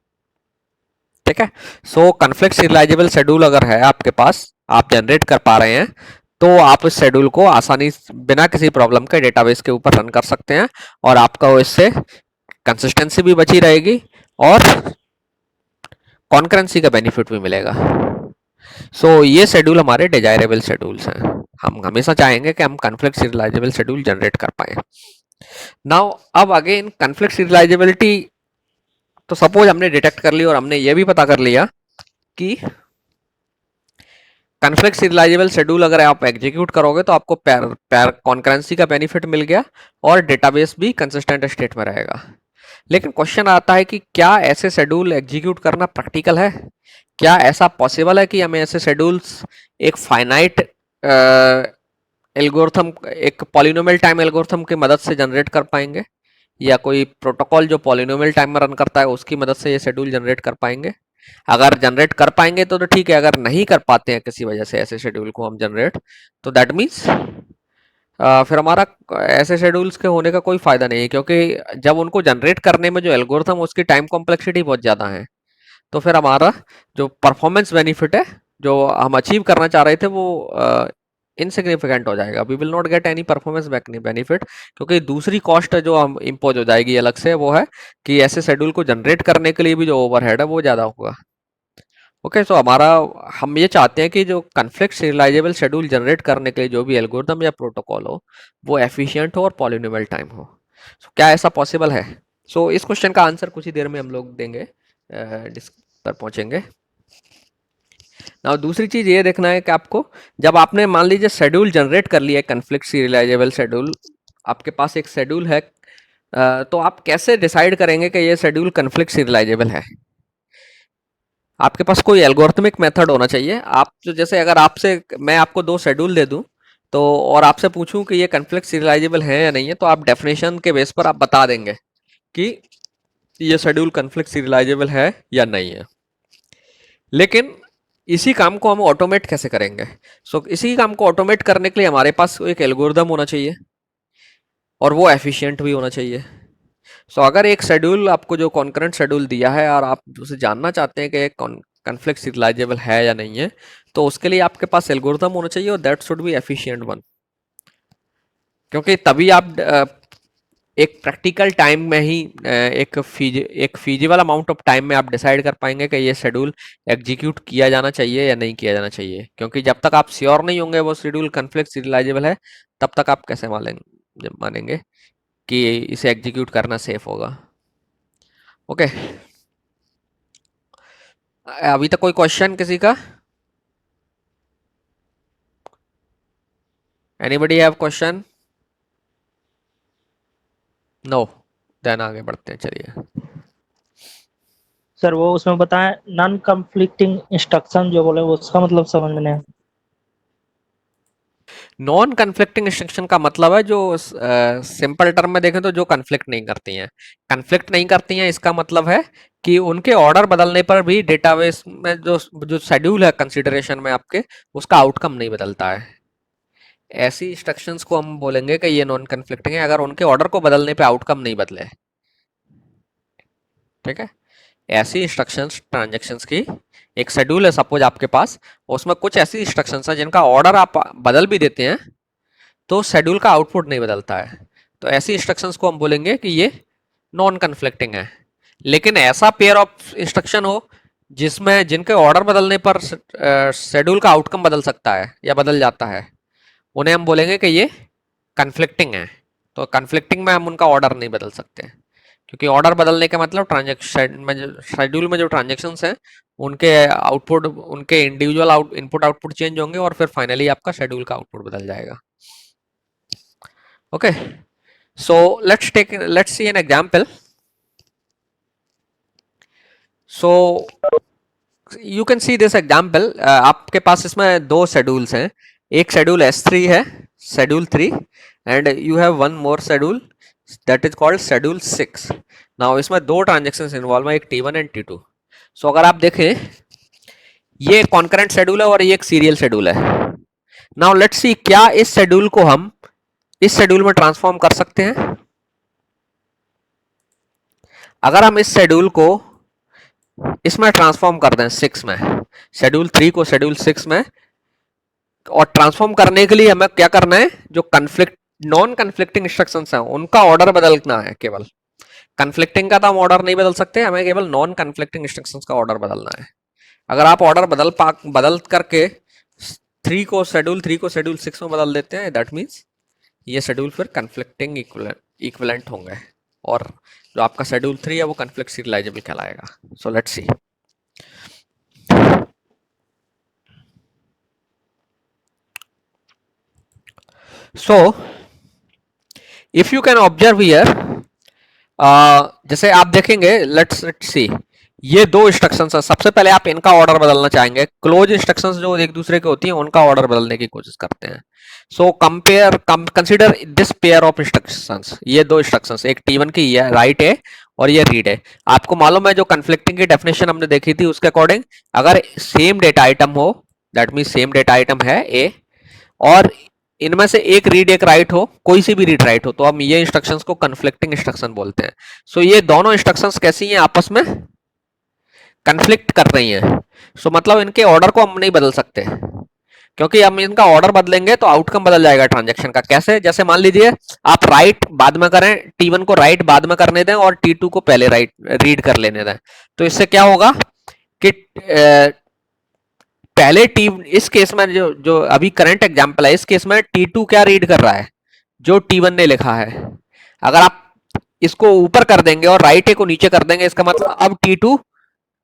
ठीक है, सो कॉन्फ्लिक्ट सीरियलाइजेबल शेड्यूल अगर है आपके पास, आप जनरेट कर पा रहे हैं, तो आप इस शेड्यूल को आसानी बिना किसी प्रॉब्लम के डेटाबेस के ऊपर रन कर सकते हैं और आपका इससे कंसिस्टेंसी भी बची रहेगी और कॉन्करेंसी का बेनिफिट भी मिलेगा। ये शेड्यूल हमारे डिजायरेबल शेड्यूल्स हैं, हम हमेशा चाहेंगे कि हम कॉन्फ्लिक्ट सीरियलाइजेबल शेड्यूल जनरेट कर पाए। नाउ अब अगेन कॉन्फ्लिक्ट सीरियलाइजेबिलिटी तो सपोज हमने डिटेक्ट कर ली और हमने ये भी पता कर लिया कि कॉन्फ्लिक्ट सीरियलाइजेबल शेड्यूल अगर आप एग्जीक्यूट करोगे तो आपको कॉन्करेंसी का बेनिफिट मिल गया और डेटाबेस भी कंसिस्टेंट स्टेट में रहेगा। लेकिन क्वेश्चन आता है कि क्या ऐसे शेड्यूल एग्जीक्यूट करना प्रैक्टिकल है? क्या ऐसा पॉसिबल है कि हमें ऐसे शेड्यूल्स एक फाइनाइट एल्गोरिथम, एक पॉलिनोमियल टाइम एल्गोरिथम की मदद से जनरेट कर पाएंगे, या कोई प्रोटोकॉल जो पॉलिनोमियल टाइम में रन करता है उसकी मदद से ये शेड्यूल जनरेट कर पाएंगे? अगर जनरेट कर पाएंगे तो ठीक है, अगर नहीं कर पाते हैं किसी वजह से ऐसे शेड्यूल को हम जनरेट, तो दैट मीन्स फिर हमारा ऐसे शेड्यूल्स के होने का कोई फायदा नहीं है, क्योंकि जब उनको जनरेट करने में जो एल्गोरिथम उसकी टाइम कॉम्प्लेक्सिटी बहुत ज़्यादा है, तो फिर हमारा जो परफॉर्मेंस बेनिफिट है जो हम अचीव करना चाह रहे थे वो इनसिग्निफिकेंट हो जाएगा। We will not get any performance benefit, क्योंकि दूसरी कॉस्ट जो हम इम्पोज हो जाएगी अलग से, वो है कि ऐसे शेड्यूल को जनरेट करने के लिए भी जो ओवरहेड है वो ज़्यादा होगा। ओके, सो हमारा हम ये चाहते हैं कि जो कॉन्फ्लिक्ट सीरियलाइजेबल शेड्यूल जनरेट करने के लिए जो भी एल्गोरिथम या प्रोटोकॉल हो वो एफिशिएंट हो और पॉलिनोमियल टाइम हो। सो क्या ऐसा पॉसिबल है? सो इस क्वेश्चन का आंसर कुछ ही देर में हम लोग देंगे, पर पहुंचेंगे। ना दूसरी चीज ये देखना है कि आपको, जब आपने मान लीजिए शेड्यूल जनरेट कर लिया है कॉन्फ्लिक्ट सीरियलाइजेबल शेड्यूल, आपके पास एक शेड्यूल है, तो आप कैसे डिसाइड करेंगे कि ये शेड्यूल कॉन्फ्लिक्ट सीरियलाइजेबल है? आपके पास कोई एल्गोरिथमिक मेथड होना चाहिए। आप जो, जैसे अगर आपसे मैं आपको दो शेड्यूल दे दूं तो, और आपसे पूछूं कि ये कॉन्फ्लिक्ट सीरियलाइजेबल है या नहीं है, तो आप डेफिनेशन के बेस पर आप बता देंगे कि ये शेड्यूल कॉन्फ्लिक्ट सीरियलाइजेबल है या नहीं है। लेकिन इसी काम को हम ऑटोमेट कैसे करेंगे? इसी काम को ऑटोमेट करने के लिए हमारे पास एक एल्गोरिदम होना चाहिए और वो एफिशिएंट भी होना चाहिए। अगर एक शेड्यूल आपको जो कॉन्करेंट शेड्यूल दिया है और आप उसे जानना चाहते हैं कि कॉन्फ्लिक्ट सीरियलाइजेबल है या नहीं है, तो उसके लिए आपके पास एल्गोरिदम होना चाहिए और that should be efficient one, क्योंकि तभी आप एक प्रैक्टिकल टाइम में ही एक फीजिबल अमाउंट ऑफ टाइम में आप डिसाइड कर पाएंगे कि ये शेड्यूल एग्जीक्यूट किया जाना चाहिए या नहीं किया जाना चाहिए। क्योंकि जब तक आप श्योर नहीं होंगे वो शेड्यूल कॉन्फ्लिक्ट सीरियलाइजेबल है, तब तक आप कैसे मानेंगे कि इसे एग्जीक्यूट करना सेफ होगा। ओके, अभी तक कोई क्वेश्चन किसी का? Anybody have question? No, then आगे बढ़ते हैं, चलिए। सर वो उसमें बताएं नॉन कॉन्फ्लिक्टिंग इंस्ट्रक्शन जो बोले उसका मतलब समझ में नहीं आया। नॉन कन्फ्लिक्टिंग इंस्ट्रक्शन का मतलब है जो सिंपल टर्म में देखें तो जो कन्फ्लिक्ट नहीं करती हैं। कन्फ्लिक्ट नहीं करती हैं इसका मतलब है कि उनके ऑर्डर बदलने पर भी डेटाबेस में जो जो शेड्यूल है कंसीडरेशन में आपके, उसका आउटकम नहीं बदलता है। ऐसी इंस्ट्रक्शंस को हम बोलेंगे कि ये नॉन कन्फ्लिक्टिंग है अगर उनके ऑर्डर को बदलने पे आउटकम नहीं बदले। ठीक है, ऐसी इंस्ट्रक्शंस ट्रांजैक्शंस की, एक शेड्यूल है सपोज आपके पास, उसमें कुछ ऐसी इंस्ट्रक्शंस हैं जिनका ऑर्डर आप बदल भी देते हैं तो शेड्यूल का आउटपुट नहीं बदलता है, तो ऐसी इंस्ट्रक्शंस को हम बोलेंगे कि ये नॉन कन्फ्लिक्टिंग है। लेकिन ऐसा पेयर ऑफ इंस्ट्रक्शन हो जिसमें जिनके ऑर्डर बदलने पर शेड्यूल का आउटकम बदल सकता है या बदल जाता है, उन्हें हम बोलेंगे कि ये कन्फ्लिक्टिंग है। तो कन्फ्लिक्टिंग में हम उनका ऑर्डर नहीं बदल सकते, क्योंकि ऑर्डर बदलने का मतलब ट्रांजेक्शन में शेड्यूल में जो ट्रांजेक्शन्स हैं उनके आउटपुट, उनके इंडिविजुअल इनपुट आउटपुट चेंज होंगे और फिर फाइनली आपका शेड्यूल का आउटपुट बदल जाएगा। Okay, so let's see an example. So you can see this example. आपके पास इसमें दो शेड्यूल्स हैं, एक शेड्यूल S3 है, schedule 3, and you have one more schedule that is called schedule 6। Now इसमें दो ट्रांजेक्शन्स इन्वॉल्व हैं, एक T1 एंड T2। सो अगर आप देखें ये कॉन्करेंट शेड्यूल है और ये एक सीरियल शेड्यूल है। नाउ लेट्स सी क्या इस शेड्यूल को हम इस शेड्यूल में ट्रांसफॉर्म कर सकते हैं। अगर हम इस शेड्यूल को इसमें ट्रांसफॉर्म कर दें 6 में, शेड्यूल 3 को शेड्यूल 6 में, और ट्रांसफॉर्म करने के लिए हमें क्या करना है, जो कन्फ्लिक्ट नॉन कन्फ्लिक्टिंग इंस्ट्रक्शंस हैं उनका ऑर्डर बदलना है। केवल कन्फ्लिक्टिंग का तो हम ऑर्डर नहीं बदल सकते, हमें केवल नॉन कन्फ्लिक्टिंग इंस्ट्रक्शंस का ऑर्डर बदलना है। अगर आप ऑर्डर बदल करके 3 को शेड्यूल 6 में बदल देते हैं, दैट मीन्स ये शेड्यूल फिर कन्फ्लिक्टिंग इक्विवेलेंट होंगे और जो आपका शेड्यूल 3 है वो कन्फ्लिक्ट सीरियलाइजेबल कहलाएगा। सो let's see. So if you can observe here, जैसे आप देखेंगे, लेट्स सी, ये दो इंस्ट्रक्शंस हैं। सबसे पहले आप इनका ऑर्डर बदलना चाहेंगे। क्लोज इंस्ट्रक्शंस जो एक दूसरे के होती हैं उनका ऑर्डर बदलने की कोशिश करते हैं। So consider this pair of instructions, ये दो इंस्ट्रक्शंस, एक T1 की ये राइट है और ये रीड है। आपको मालूम है जो कन्फ्लिक्टिंग की डेफिनेशन हमने देखी थी उसके अकॉर्डिंग, अगर सेम डेटा आइटम हो, that mean same data item है A, और इनमें से एक रीड एक राइट हो, कोई सी भी रीड राइट हो, तो हम ये इंस्ट्रक्शंस को कन्फ्लिक्टिंग इंस्ट्रक्शन बोलते हैं। सो ये दोनों इंस्ट्रक्शंस कैसी हैं, आपस में कन्फ्लिक्ट कर रही हैं। सो मतलब इनके ऑर्डर को हम नहीं बदल सकते, क्योंकि हम इनका ऑर्डर बदलेंगे तो आउटकम बदल जाएगा ट्रांजैक्शन का। कैसे? जैसे मान लीजिए आप राइट बाद में करें, T1 को राइट बाद में करने दें और T2 को पहले राइट रीड कर लेने दें, तो इससे क्या होगा कि पहले टी इस केस में जो जो अभी करंट एग्जांपल है, इस केस में T2 क्या रीड कर रहा है, जो T1 ने लिखा है। अगर आप इसको ऊपर कर देंगे और राइट ए को नीचे कर देंगे, इसका मतलब अब T2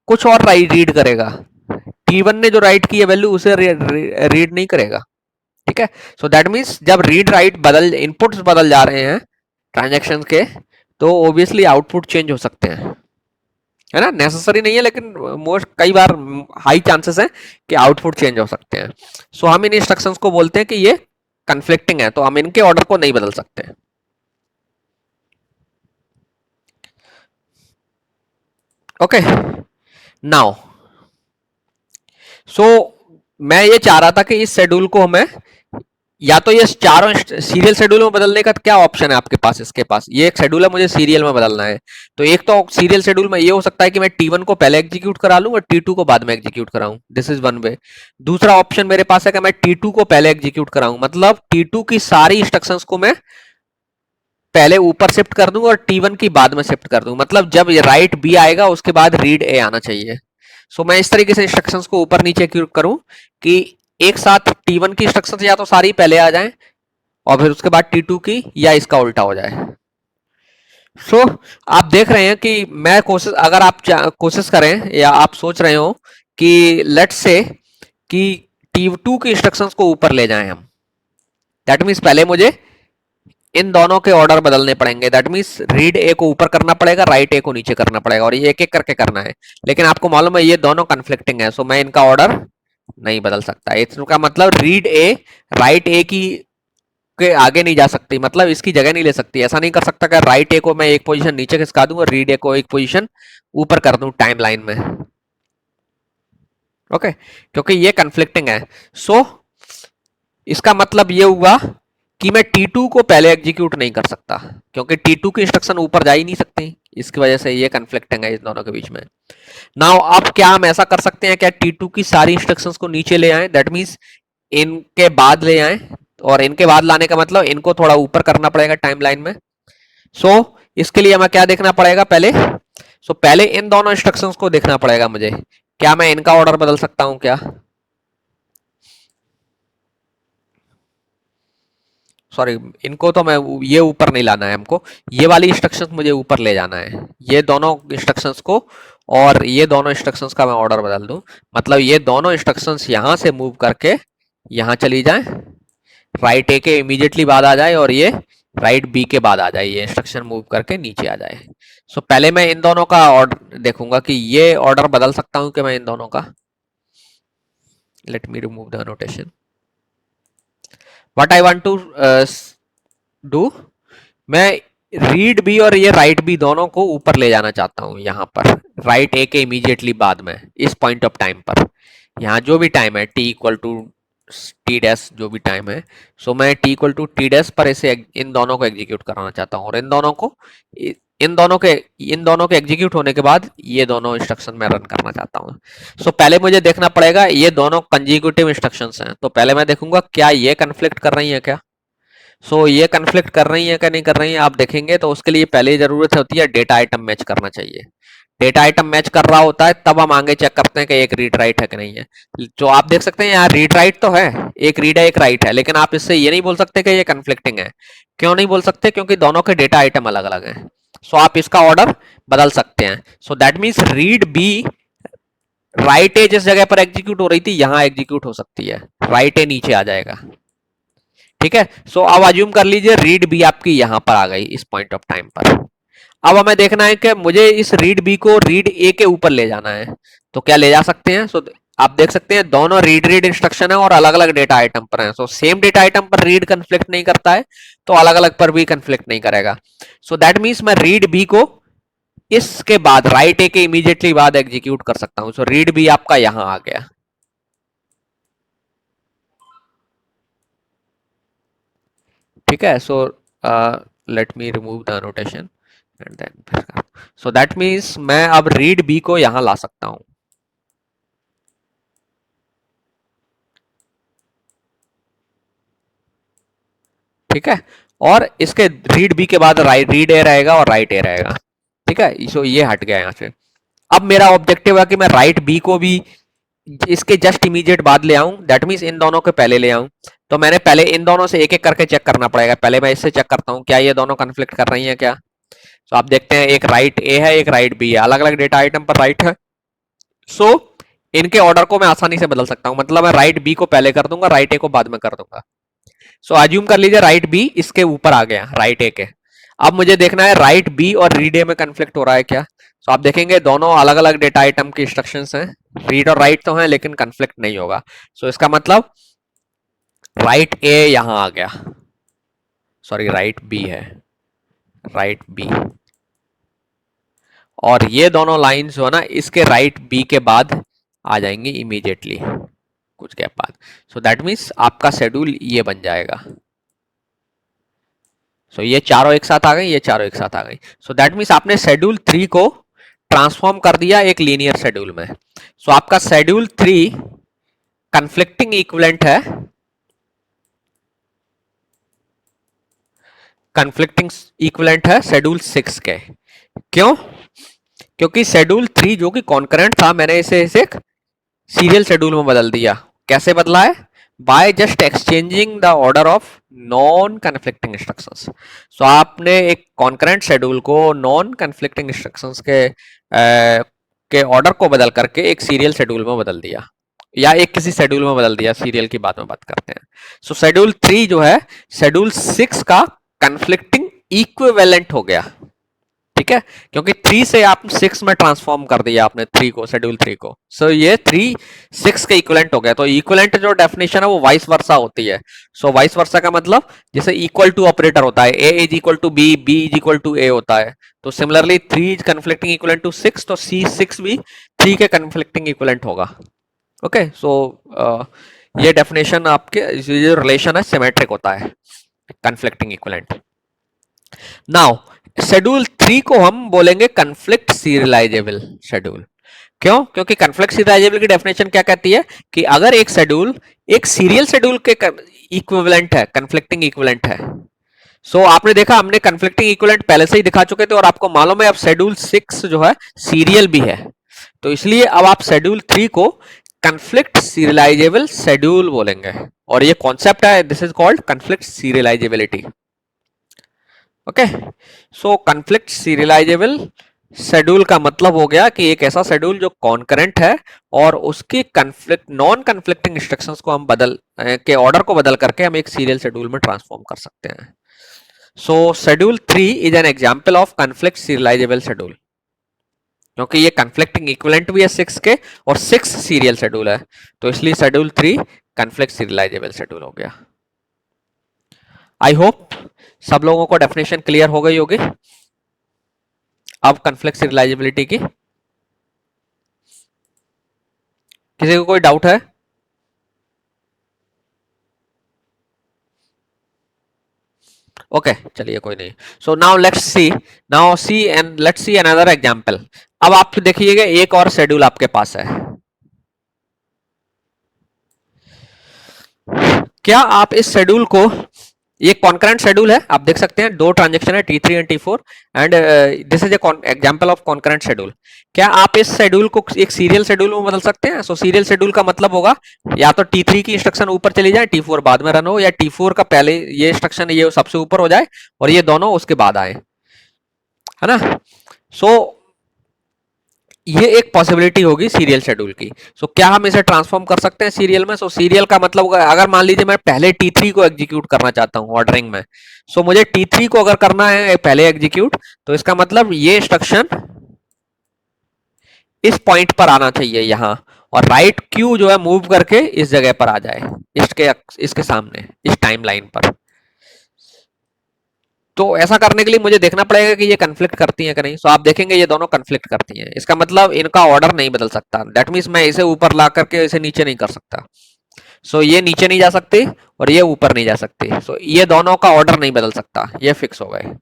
कुछ और रीड करेगा, T1 ने जो राइट की है वैल्यू उसे रीड नहीं करेगा। ठीक है, सो दैट मीन्स जब रीड राइट बदल इनपुट्स बदल जा रहे हैं ट्रांजैक्शन के, तो ऑब्वियसली आउटपुट चेंज हो सकते हैं, है ना। नेसेसरी नहीं है, लेकिन मोस्ट कई बार हाई चांसेस है कि आउटपुट चेंज हो सकते हैं। सो हम इन इंस्ट्रक्शंस को बोलते हैं कि ये कन्फ्लिक्टिंग है, तो हम इनके ऑर्डर को नहीं बदल सकते। ओके, नाउ सो मैं ये चाह रहा था कि इस शेड्यूल को हमें या तो ये चारों सीरियल शेड्यूल में बदलने का क्या ऑप्शन है आपके पास, इसके पास ये एक शेड्यूल है, मुझे सीरियल में बदलना है। तो एक तो सीरियल शेड्यूल में ये हो सकता है कि मैं T1 को पहले एग्जीक्यूट करा लूं और T2 को बाद में एग्जीक्यूट कराऊं, दिस इज वन वे। दूसरा ऑप्शन मेरे पास है कि मैं T2 को पहले एग्जीक्यूट कराऊं, मतलब T2 की सारी इंस्ट्रक्शंस को मैं पहले ऊपर शिफ्ट कर दूं और T1 की बाद में शिफ्ट कर दूं, मतलब जब राइट बी आएगा उसके बाद रीड ए आना चाहिए। सो मैं इस तरीके से इंस्ट्रक्शंस को ऊपर नीचे करूं कि एक साथ T1 की इंस्ट्रक्शंस या तो सारी पहले आ जाएं और फिर उसके बाद T2 की, या इसका उल्टा हो जाए। सो आप देख रहे हैं कि मैं कोशिश, अगर आप कोशिश करें या आप सोच रहे हो कि लेट्स से कि T2 की इंस्ट्रक्शंस को ऊपर ले जाएं हम, दैट मीन्स पहले मुझे इन दोनों के ऑर्डर बदलने पड़ेंगे। दैट मीन्स रीड ए को ऊपर करना पड़ेगा, राइट ए को नीचे करना पड़ेगा, और ये एक एक करके करना है। लेकिन आपको मालूम है ये दोनों कन्फ्लिक्टिंग है, सो मैं इनका ऑर्डर नहीं बदल सकता। इसका मतलब रीड ए राइट ए की के आगे नहीं जा सकती, मतलब इसकी जगह नहीं ले सकती। ऐसा नहीं कर सकता कि राइट ए को मैं एक पोजीशन नीचे खिसका दूं और रीड ए को एक पोजीशन ऊपर कर दूं टाइम लाइन में। ओके, क्योंकि ये कन्फ्लिक्टिंग है। सो इसका मतलब ये हुआ कि मैं T2 को पहले एग्जीक्यूट नहीं कर सकता, क्योंकि T2 की इंस्ट्रक्शन ऊपर जा ही नहीं सकती, इसकी वजह से ये कन्फ्लिक्टिंग है इस दोनों के बीच में। नाउ अब क्या हम ऐसा कर सकते हैं, क्या T2 की सारी इंस्ट्रक्शंस को नीचे ले आए, दैट मीन्स इनके बाद ले आए, और इनके बाद लाने का मतलब इनको थोड़ा ऊपर करना पड़ेगा टाइमलाइन में। सो इसके लिए हमें क्या देखना पड़ेगा पहले, पहले इन दोनों इंस्ट्रक्शंस को देखना पड़ेगा मुझे, क्या मैं इनका ऑर्डर बदल सकता हूं क्या। सॉरी, इनको तो मैं ये ऊपर नहीं लाना है हमको, ये वाली इंस्ट्रक्शंस मुझे ऊपर ले जाना है, ये दोनों इंस्ट्रक्शंस को, और ये दोनों इंस्ट्रक्शंस का मैं ऑर्डर बदल दूं, मतलब ये दोनों इंस्ट्रक्शंस यहां से मूव करके यहां चली जाए, राइट ए के इमीडिएटली बाद आ जाए और ये राइट बी के बाद आ जाए, ये इंस्ट्रक्शन मूव करके नीचे आ जाए। पहले मैं इन दोनों का ऑर्डर देखूंगा कि ये ऑर्डर बदल सकता हूं कि मैं इन दोनों का। Let me remove the notation. What I want to do, मैं रीड बी और ये राइट बी दोनों को ऊपर ले जाना चाहता हूं, यहां पर राइट ए के इमीडिएटली बाद में, इस पॉइंट ऑफ टाइम पर, यहाँ जो भी टाइम है t equal to T dash जो भी टाइम है, मैं t equal to T dash पर इसे इन दोनों को एग्जीक्यूट कराना चाहता हूँ, और इन दोनों के एग्जीक्यूट होने के बाद ये दोनों इंस्ट्रक्शन मैं रन करना चाहता हूँ। पहले मुझे देखना पड़ेगा, ये दोनों कंजिक्यूटिव इंस्ट्रक्शंस हैं, तो पहले मैं देखूंगा क्या ये कन्फ्लिक्ट कर रही है क्या। ये कन्फ्लिक्ट कर रही है क्या नहीं कर रही है, आप देखेंगे तो उसके लिए पहले जरूरत होती है डेटा आइटम मैच करना चाहिए। डेटा आइटम मैच कर रहा होता है तब हम आगे चेक करते हैं कि एक रीड राइट है कि नहीं है। जो आप देख सकते हैं यहाँ रीड राइट तो है, एक रीड है एक राइट है, लेकिन आप इससे ये नहीं बोल सकते कि ये कन्फ्लिक्टिंग है। क्यों नहीं बोल सकते, क्योंकि दोनों के डेटा आइटम अलग अलग हैं। आप इसका ऑर्डर बदल सकते हैं। That means read B write A जिस जगह पर एग्जीक्यूट हो रही थी यहां एग्जीक्यूट हो सकती है, राइट ए नीचे आ जाएगा। ठीक है, अब अज्यूम कर लीजिए रीड बी आपकी यहां पर आ गई इस पॉइंट ऑफ टाइम पर। अब हमें देखना है कि मुझे इस रीड बी को रीड ए के ऊपर ले जाना है, तो क्या ले जा सकते हैं। आप देख सकते हैं दोनों रीड रीड इंस्ट्रक्शन है और अलग अलग डेटा आइटम पर है। सेम डेटा आइटम पर रीड कंफ्लिक्ट नहीं करता है, तो अलग अलग पर भी कंफ्लिक्ट नहीं करेगा। दैट मीन्स मैं रीड बी को इसके बाद राइट ए के इमीडिएटली बाद एग्जीक्यूट कर सकता हूं। रीड बी आपका यहां आ गया। ठीक है। So let me remove the notation and then, so that means मैं अब रीड बी को यहां ला सकता हूं। ठीक है, और इसके रीड बी के बाद राइट रीड ए रहेगा और राइट ए रहेगा। ठीक है, सो ये हट गया यहां से। अब मेरा ऑब्जेक्टिव है कि मैं राइट बी को भी इसके जस्ट इमीडिएट बाद ले आऊं, दैट मीन्स इन दोनों के पहले ले आऊं। तो मैंने पहले इन दोनों से एक एक करके चेक करना पड़ेगा। पहले मैं इससे चेक करता हूं क्या ये दोनों कन्फ्लिक्ट कर रही हैं क्या। तो आप देखते हैं एक राइट ए है, एक राइट बी है, अलग अलग डेटा आइटम पर राइट है। सो इनके ऑर्डर को मैं आसानी से बदल सकता हूं, मतलब मैं राइट बी को पहले कर दूंगा, राइट ए को बाद में कर दूंगा। सो अज्यूम कर लीजिए राइट बी इसके ऊपर आ गया राइट ए के। अब मुझे देखना है राइट बी और रीड ए में कंफ्लिक्ट हो रहा है क्या। तो आप देखेंगे दोनों अलग अलग डेटा आइटम की इंस्ट्रक्शंस हैं, रीड और राइट तो हैं लेकिन कंफ्लिक्ट नहीं होगा। सो इसका मतलब राइट ए यहां आ गया, सॉरी राइट बी है, राइट बी, और ये दोनों लाइंस जो है ना इसके राइट बी के बाद आ जाएंगी इमीडिएटली कुछ गैप बाद। सो दैट मीन्स आपका शेड्यूल ये बन जाएगा। सो ये चारों एक साथ आ गई, ये चारों एक साथ आ गई। सो दैट मीन्स आपने शेड्यूल 3 को ट्रांसफॉर्म कर दिया एक लीनियर शेड्यूल में। सो आपका शेड्यूल 3 कंफ्लिक्टिंग इक्विवेलेंट है, कंफ्लिक्टिंग इक्विवेलेंट है शेड्यूल 6 के। क्यों? क्योंकि शेड्यूल 3 जो कि कॉन्करेंट था, मैंने इसे एक सीरियल शेड्यूल में बदल दिया। कैसे बदला है? By just exchanging the order of non conflicting instructions. So आपने एक कॉन्करेंट शेड्यूल को नॉन कन्फ्लिक्टिंग इंस्ट्रक्शंस के ऑर्डर को बदल करके एक सीरियल शेड्यूल में बदल दिया, या एक किसी शेड्यूल में बदल दिया, सीरियल की बाद में बात करते हैं। सो शेड्यूल 3 जो है शेड्यूल 6 का कन्फ्लिक्टिंग इक्विवेलेंट हो गया। ठीक है, क्योंकि 3 से आप 6 में ट्रांसफॉर्म कर दिया आपने 3 को, शेड्यूल 3 को। सो ये 3 6 के इक्विवेलेंट हो गया। तो इक्विवेलेंट जो डेफिनेशन है वो वाइस वर्सा होती है। सो वाइस वर्सा का मतलब जैसे इक्वल टू ऑपरेटर होता है, A is equal to B, B is equal to A होता है। तो similarly 3 is conflicting equivalent to 6, तो सी 6 भी 3 के कन्फ्लिक्टिंग इक्विवेलेंट होगा। ओके, सो ये डेफिनेशन आपके जो रिलेशन है सिमेट्रिक होता है, कन्फ्लिक्टिंग इक्विवेलेंट। नाउ शेड्यूल 3 को हम बोलेंगे कन्फ्लिक्ट सीरियलाइजेबल शेड्यूल। क्यों? क्योंकि कन्फ्लिक्ट सीरियलाइजेबल की डेफिनेशन क्या कहती है कि अगर एक शेड्यूल एक सीरियल शेड्यूल के इक्विवेलेंट है, कन्फ्लिक्टिंग इक्विवेलेंट है। सो आपने देखा हमने कन्फ्लिक्टिंग इक्विवेलेंट पहले से ही दिखा चुके थे, और आपको मालूम है अब शेड्यूल 6 जो है सीरियल भी है। तो इसलिए अब आप शेड्यूल 3 को कन्फ्लिक्ट सीरियलाइजेबल शेड्यूल बोलेंगे, और ये कॉन्सेप्ट है, this is called conflict serialisability. Okay, so conflict serialisable schedule का मतलब हो गया कि एक ऐसा शेड्यूल जो कॉन्करेंट है और उसके कन्फ्लिक्ट नॉन कन्फ्लिक्टिंग इंस्ट्रक्शंस को हम बदल के ऑर्डर को बदल करके हम एक सीरियल शेड्यूल में ट्रांसफॉर्म कर सकते हैं। सो schedule 3 is an example of conflict serialisable schedule, क्योंकि ये कन्फ्लिक्टिंग इक्विवेलेंट भी है 6 के और 6 सीरियल शेड्यूल है, तो इसलिए शेड्यूल 3 कन्फ्लिक्ट सीरियलाइजेबल शेड्यूल हो गया। आई होप सब लोगों को डेफिनेशन क्लियर हो गई होगी अब कन्फ्लिक्ट सीरियलाइजेबिलिटी की। किसी को कोई डाउट है? ओके, चलिए कोई नहीं। So now see and let's see another example. अब आप देखिएगा एक और शेड्यूल आपके पास है। क्या आप इस शेड्यूल को, ये कॉन्करेंट शेड्यूल है, आप देख सकते हैं दो ट्रांजेक्शन है T3 and T4, and this is example of concurrent schedule. क्या आप इस शेड्यूल को एक सीरियल शेड्यूल में बदल सकते हैं? सो सीरियल शेड्यूल का मतलब होगा या तो T3 की इंस्ट्रक्शन ऊपर चली जाए, T4 बाद में रन हो, या T4 का पहले ये इंस्ट्रक्शन ये सबसे ऊपर हो जाए और ये दोनों उसके बाद आए, है ना। सो ये एक पॉसिबिलिटी होगी सीरियल शेड्यूल की। सो क्या हम इसे ट्रांसफॉर्म कर सकते हैं सीरियल में? सो सीरियल का मतलब होगा अगर मान लीजिए मैं पहले T3 को एग्जीक्यूट करना चाहता हूं ऑर्डरिंग में, सो मुझे T3 को अगर करना है पहले एग्जीक्यूट, तो इसका मतलब ये इंस्ट्रक्शन इस पॉइंट पर आना चाहिए यहां, और राइट क्यू जो है मूव करके इस जगह पर आ जाए, इसके सामने इस टाइमलाइन पर। तो ऐसा करने के लिए मुझे देखना पड़ेगा कि ये कन्फ्लिक्ट करती हैं कि नहीं। सो आप देखेंगे ये दोनों कन्फ्लिक्ट करती हैं, इसका मतलब इनका ऑर्डर नहीं बदल सकता। दैट मीन्स मैं इसे ऊपर ला करके इसे नीचे नहीं कर सकता। सो ये नीचे नहीं जा सकती और ये ऊपर नहीं जा सकती। सो ये दोनों का ऑर्डर नहीं बदल सकता, ये फिक्स हो गए।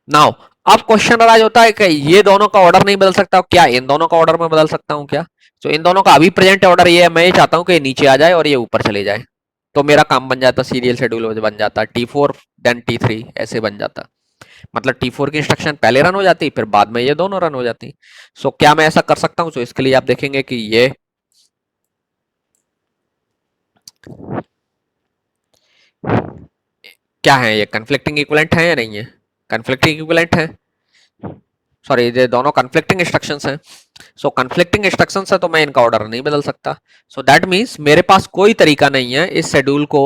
नाउ अब क्वेश्चन अराइज होता है कि ये दोनों का ऑर्डर नहीं बदल सकता, क्या इन दोनों का ऑर्डर में बदल सकता हूँ क्या? तो इन दोनों का अभी प्रेजेंट ऑर्डर ये है, मैं ये चाहता हूँ कि ये नीचे आ जाए और ये ऊपर चले जाए, तो मेरा काम बन जाता, सीरियल शेड्यूल बन जाता, T4 देन T3 ऐसे बन जाता। मतलब T4 की इंस्ट्रक्शन पहले रन हो जाती, फिर बाद में ये दोनों रन हो जाती। सो क्या मैं ऐसा कर सकता हूँ? तो इसके लिए आप देखेंगे कि ये क्या है, ये कन्फ्लिक्टिंग इक्विवेलेंट है या नहीं है? कन्फ्लिक्टिंग इक्विवेलेंट है, सॉरी ये दोनों कन्फ्लिक्टिंग इंस्ट्रक्शंस हैं। सो कन्फ्लिक्टिंग इंस्ट्रक्शंस है तो मैं इनका ऑर्डर नहीं बदल सकता। सो दैट मीन्स मेरे पास कोई तरीका नहीं है इस शेड्यूल को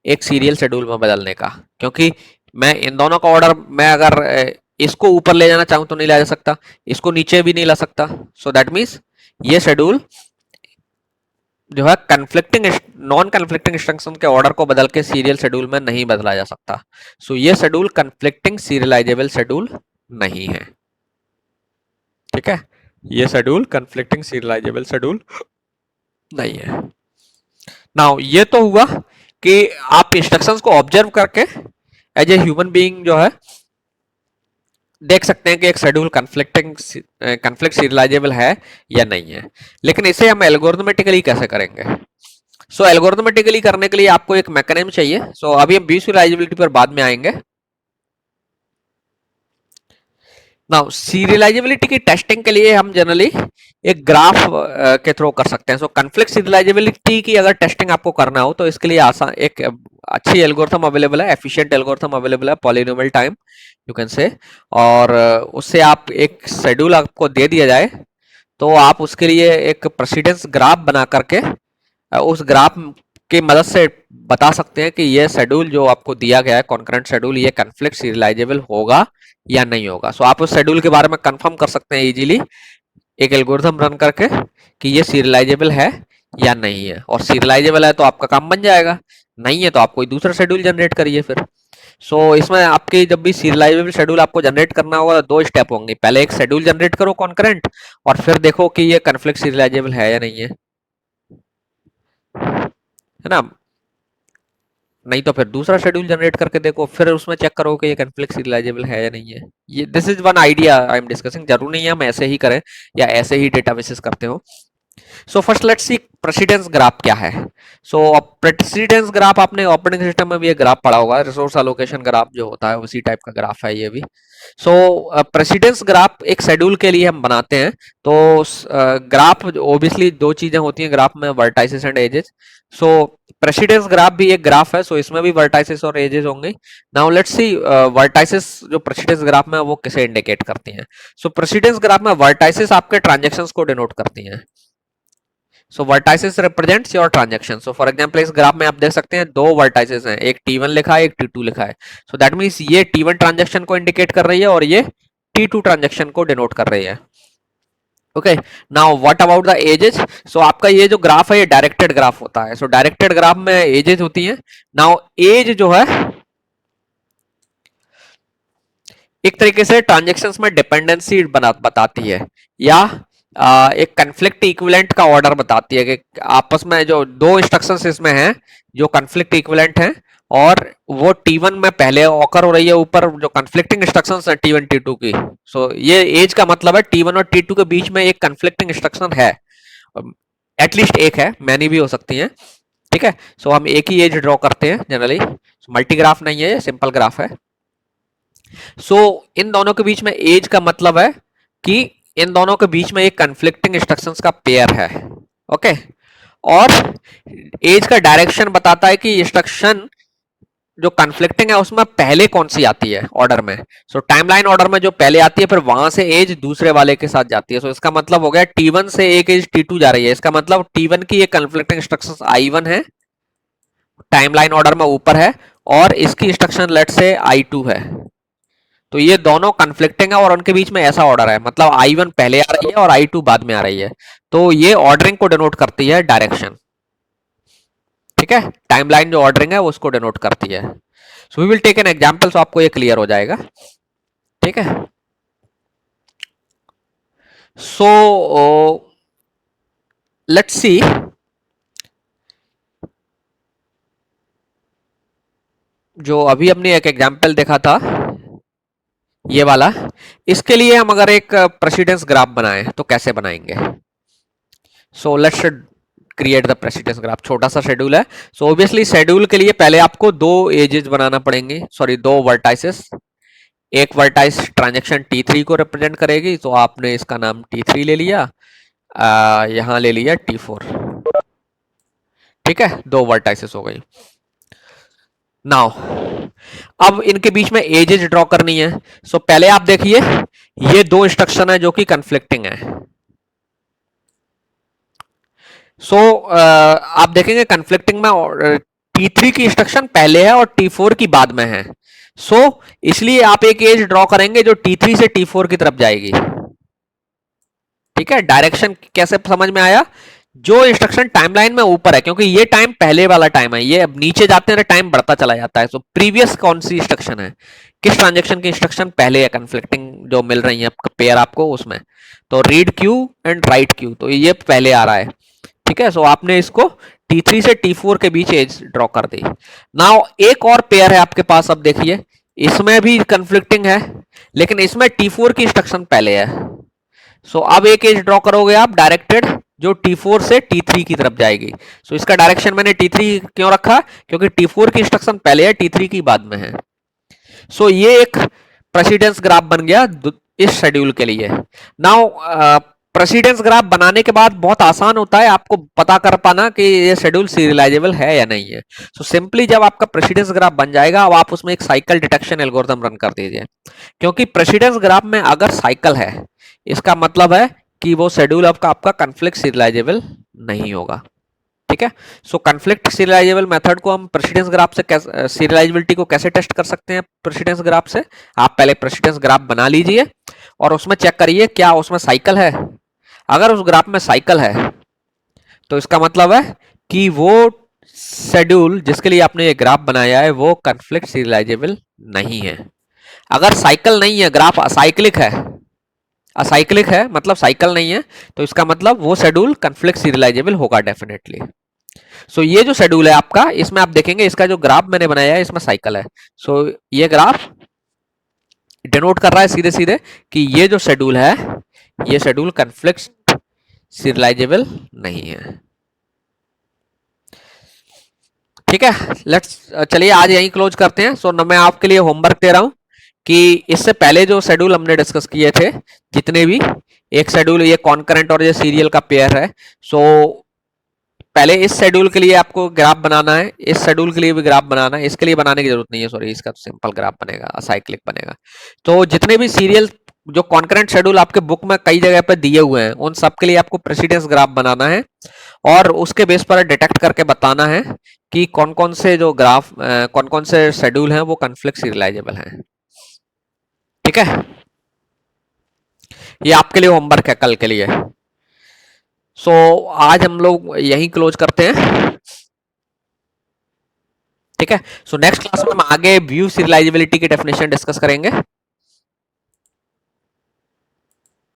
एक सीरियल शेड्यूल में बदलने का, क्योंकि मैं इन दोनों का ऑर्डर, मैं अगर इसको ऊपर ले जाना चाहूं तो नहीं ले जा सकता, इसको नीचे भी नहीं ला सकता। सो दैट मीन्स ये शेड्यूल जो है कन्फ्लिक्टिंग नॉन कन्फ्लिक्टिंग इंस्ट्रक्शन के ऑर्डर को बदल के सीरियल शेड्यूल में नहीं बदला जा सकता। सो ये शेड्यूल कन्फ्लिक्टिंग सीरियलाइजेबल शेड्यूल नहीं है। ठीक है, ये शेड्यूल कन्फ्लिक्टिंग सीरियलाइजेबल शेड्यूल नहीं है। नाउ ये तो हुआ कि आप इंस्ट्रक्शंस को ऑब्जर्व करके एज ए ह्यूमन बीइंग जो है देख सकते हैं कि एक शेड्यूल कन्फ्लिक्ट सीरियलाइजेबल है या नहीं है। लेकिन इसे हम एल्गोरिथमेटिकली कैसे करेंगे? सो एल्गोरिथमेटिकली करने के लिए आपको एक मैकेनिज्म चाहिए। सो अभी हम सीरियलाइजेबिलिटी पर बाद में आएंगे। नाउ सीरियलाइजेबिलिटी की टेस्टिंग के लिए हम जनरली एक ग्राफ के थ्रू कर सकते हैं। सो कन्फ्लिक्ट सीरियलाइजेबिलिटी की अगर टेस्टिंग आपको करना हो तो इसके लिए आसान एक अच्छी एल्गोरिथम अवेलेबल है, एफिशिएंट एल्गोरिथम अवेलेबल है, polynomial time you can say. और उससे आप एक शेड्यूल आपको दे दिया जाए तो आप उसके लिए एक प्रेसिडेंस ग्राफ बना करके उस ग्राफ की मदद से बता सकते हैं कि ये शेड्यूल जो आपको दिया गया है कॉन्करेंट शेड्यूल, ये कन्फ्लिक्ट सीरियलाइजेबल होगा या नहीं होगा। सो आप उस शेड्यूल के बारे में कंफर्म कर सकते हैं इजीली एक एल्गोरिथम रन करके कि ये सीरियलाइजेबल है या नहीं है। और सीरियलाइजेबल है तो आपका काम बन जाएगा, नहीं है तो आप कोई दूसरा शेड्यूल जनरेट करिए फिर। इसमें आपकी जब भी सीरियलाइजेबल शेड्यूल आपको जनरेट करना होगा तो दो स्टेप होंगे, पहले एक शेड्यूल जनरेट करो कॉन्करेंट और फिर देखो कि ये कन्फ्लिक्ट सीरियलाइजेबल है या नहीं है ना? नहीं तो फिर दूसरा शेड्यूल जनरेट करके देखो, फिर उसमें चेक करो कि ये कन्फ्लिक्ट सीरियलाइजेबल है या नहीं है। ये this is one idea I am discussing, जरूर नहीं है हम ऐसे ही करें या ऐसे ही डेटाबेसेस करते हो। So first let's see precedence graph क्या है। सो प्रेसिडेंस ग्राफ आपने ऑपरेटिंग सिस्टम में भी एक ग्राफ पढ़ा होगा, रिसोर्स एलोकेशन ग्राफ जो होता है उसी टाइप का ग्राफ है ये भी। सो प्रेसिडेंस ग्राफ एक शेड्यूल के लिए हम बनाते हैं। तो ग्राफ ओबियसली दो चीजें होती हैं ग्राफ में, vertices and edges. So precedence graph भी एक ग्राफ है, सो इसमें भी वर्टाइसेस और एजेस होंगे। नाउ लेट्स सी वर्टाइसेस जो प्रेसिडेंस ग्राफ में वो किसे इंडिकेट करती हैं। सो प्रेसिडेंस ग्राफ में वर्टाइसेस आपके ट्रांजेक्शंस को डिनोट करती हैं। So vertices represents your transaction. So for example इस ग्राफ में आप देख सकते हैं दो वर्टाइसेस हैं, एक T1 लिखा है, एक T2 लिखा है। सो दैट मींस ये T1 ट्रांजेक्शन को इंडिकेट कर रही है और ये T2 ट्रांजेक्शन को डिनोट कर रही है। Okay, now what about the edges? So आपका ये जो ग्राफ है ये डायरेक्टेड ग्राफ होता है। सो डायरेक्टेड ग्राफ में एजेस होती हैं। नाउ एज जो है एक तरीके से ट्रांजेक्शंस में डिपेंडेंसी बताती है या एक कन्फ्लिक्ट इक्विवेलेंट का ऑर्डर बताती है कि आपस में जो दो इंस्ट्रक्शंस इसमें हैं जो कन्फ्लिक्ट इक्विवेलेंट हैं और वो T1 में पहले ऑकर हो रही है, ऊपर जो कन्फ्लिक्टिंग इंस्ट्रक्शंस है T1 T2 की। सो ये एज का मतलब है T1 और T2 के बीच में एक कन्फ्लिक्टिंग इंस्ट्रक्शन है, एटलीस्ट एक है, मैनी भी हो सकती है। ठीक है, सो हम एक ही एज ड्रॉ करते हैं जनरली, मल्टी ग्राफ नहीं है, सिंपल ग्राफ है। इन दोनों के बीच में एज का मतलब है कि इन दोनों के बीच में एक कन्फ्लिक्टिंग इंस्ट्रक्शंस का पेयर है। ओके, और एज का डायरेक्शन बताता है कि इंस्ट्रक्शन जो कन्फ्लिक्टिंग है उसमें पहले कौन सी आती है ऑर्डर में। टाइमलाइन ऑर्डर में जो पहले आती है फिर वहां से एज दूसरे वाले के साथ जाती है। इसका मतलब हो गया T1 से एक एज T2 जा रही है, इसका मतलब T1 की एक कन्फ्लिक्टिंग इंस्ट्रक्शन I1 है, टाइमलाइन ऑर्डर में ऊपर है, और इसकी इंस्ट्रक्शन लेट से I2 है। तो ये दोनों कन्फ्लिक्टिंग है और उनके बीच में ऐसा ऑर्डर है, मतलब I1 पहले आ रही है और I2 बाद में आ रही है। तो ये ऑर्डरिंग को डिनोट करती है, डायरेक्शन। ठीक है, टाइमलाइन जो ऑर्डरिंग है वो उसको डिनोट करती है। So we will take an example, so आपको ये क्लियर हो जाएगा। ठीक है, सो लेट्स सी जो अभी हमने एक एग्जाम्पल देखा था ये वाला, इसके लिए हम अगर एक प्रेसिडेंस ग्राफ बनाएं तो कैसे बनाएंगे? So let's create the precedence graph. छोटा सा शेड्यूल है, सो ऑब्वियसली शेड्यूल के लिए पहले आपको दो एजेस बनाना पड़ेंगे, सॉरी दो वर्टाइसेस। एक वर्टाइस ट्रांजेक्शन T3 को रिप्रेजेंट करेगी, तो आपने इसका नाम T3 ले लिया, यहां ले लिया T4। ठीक है, दो वर्टाइसेस हो गई। नाउ अब इनके बीच में एजेस ड्रॉ करनी है। सो पहले आप देखिए, ये दो इंस्ट्रक्शन है जो कि कन्फ्लिक्टिंग है। सो आप देखेंगे कन्फ्लिक्टिंग में T3 की इंस्ट्रक्शन पहले है और T4 की बाद में है। सो इसलिए आप एक एज ड्रॉ करेंगे जो T3 से T4 की तरफ जाएगी। ठीक है, डायरेक्शन कैसे समझ में आया? जो इंस्ट्रक्शन टाइमलाइन में ऊपर है, क्योंकि ये टाइम पहले वाला टाइम है, ये अब नीचे जाते हैं तो टाइम बढ़ता चला जाता है। सो प्रीवियस कौन सी इंस्ट्रक्शन है, किस ट्रांजेक्शन की इंस्ट्रक्शन पहले है, कंफ्लिक्टिंग जो मिल रही है पेयर आपको उसमें, तो read Q and right Q, तो ये पहले आ रहा है। ठीक है, सो आपने इसको T3 से T4 के बीच एज ड्रॉ कर दी। नाउ एक और पेयर है आपके पास, अब देखिए इसमें भी कंफ्लिक्टिंग है, लेकिन इसमें T4 की इंस्ट्रक्शन पहले है। सो अब एक एज ड्रॉ करोगे आप डायरेक्टेड, जो T4 से T3 की तरफ जाएगी। सो इसका डायरेक्शन मैंने T3 क्यों रखा? क्योंकि T4 की इंस्ट्रक्शन पहले है, T3 की बाद में है। सो ये एक प्रेसिडेंस ग्राफ बन गया इस शेड्यूल के लिए। नाउ प्रेसिडेंस ग्राफ बनाने के बाद बहुत आसान होता है आपको पता कर पाना कि ये शेड्यूल सीरियलाइजेबल है या नहीं है। सो सिंपली जब आपका प्रेसिडेंस ग्राफ बन जाएगा, अब आप उसमें एक साइकिल डिटेक्शन एल्गोरिथम रन कर दीजिए। क्योंकि प्रेसिडेंस ग्राफ में अगर साइकिल है, इसका मतलब है कि वो शेड्यूल आपका कॉन्फ्लिक्ट सीरियलाइजेबल नहीं होगा। ठीक है, सो कॉन्फ्लिक्ट सीरियलाइजेबल मेथड को हम प्रेसिडेंस ग्राफ से कैसे, सीरियलाइजेबिलिटी को कैसे टेस्ट कर सकते हैं प्रेसिडेंस ग्राफ से? आप पहले प्रेसिडेंस ग्राफ बना लीजिए और उसमें चेक करिए क्या उसमें साइकिल है। अगर उस ग्राफ में साइकिल है तो इसका मतलब है कि वो शेड्यूल जिसके लिए आपने ये ग्राफ बनाया है वो कॉन्फ्लिक्ट सीरियलाइजेबल नहीं है। अगर साइकिल नहीं है, ग्राफ असाइक्लिक है, असाइक्लिक है मतलब साइकिल नहीं है, तो इसका मतलब वो शेड्यूल कॉन्फ्लिक्ट सीरियलाइजेबल होगा डेफिनेटली। सो ये जो शेड्यूल है आपका, इसमें आप देखेंगे इसका जो ग्राफ मैंने बनाया है इसमें साइकिल है। सो ये ग्राफ डिनोट कर रहा है सीधे सीधे कि ये जो शेड्यूल है, ये शेड्यूल कॉन्फ्लिक्ट सीरियलाइजेबल नहीं है। ठीक है, लेट्स चलिए आज यहीं क्लोज करते हैं। सो मैं आपके लिए होमवर्क दे रहा हूं कि इससे पहले जो शेड्यूल हमने डिस्कस किए थे जितने भी, एक शेड्यूल ये कॉन्करेंट और ये सीरियल का पेयर है। सो पहले इस शेड्यूल के लिए आपको ग्राफ बनाना है, इस शेड्यूल के लिए भी ग्राफ बनाना है, इसके लिए बनाने की जरूरत नहीं है, सॉरी इसका तो सिंपल ग्राफ बनेगा, असाइक्लिक बनेगा। तो जितने भी सीरियल जो कॉन्करेंट शेड्यूल आपके बुक में कई जगह पे दिए हुए हैं, उन सब के लिए आपको प्रेसिडेंस ग्राफ बनाना है और उसके बेस पर डिटेक्ट करके बताना है कि कौन कौन से जो ग्राफ, कौन कौन से शेड्यूल हैं वो कॉन्फ्लिक्ट सीरियलाइजेबल हैं। ठीक है, ये आपके लिए होमवर्क है कल के लिए। सो आज हम लोग यहीं क्लोज करते हैं। ठीक है, सो नेक्स्ट क्लास में हम आगे व्यू सीरियलाइजेबिलिटी की डेफिनेशन डिस्कस करेंगे।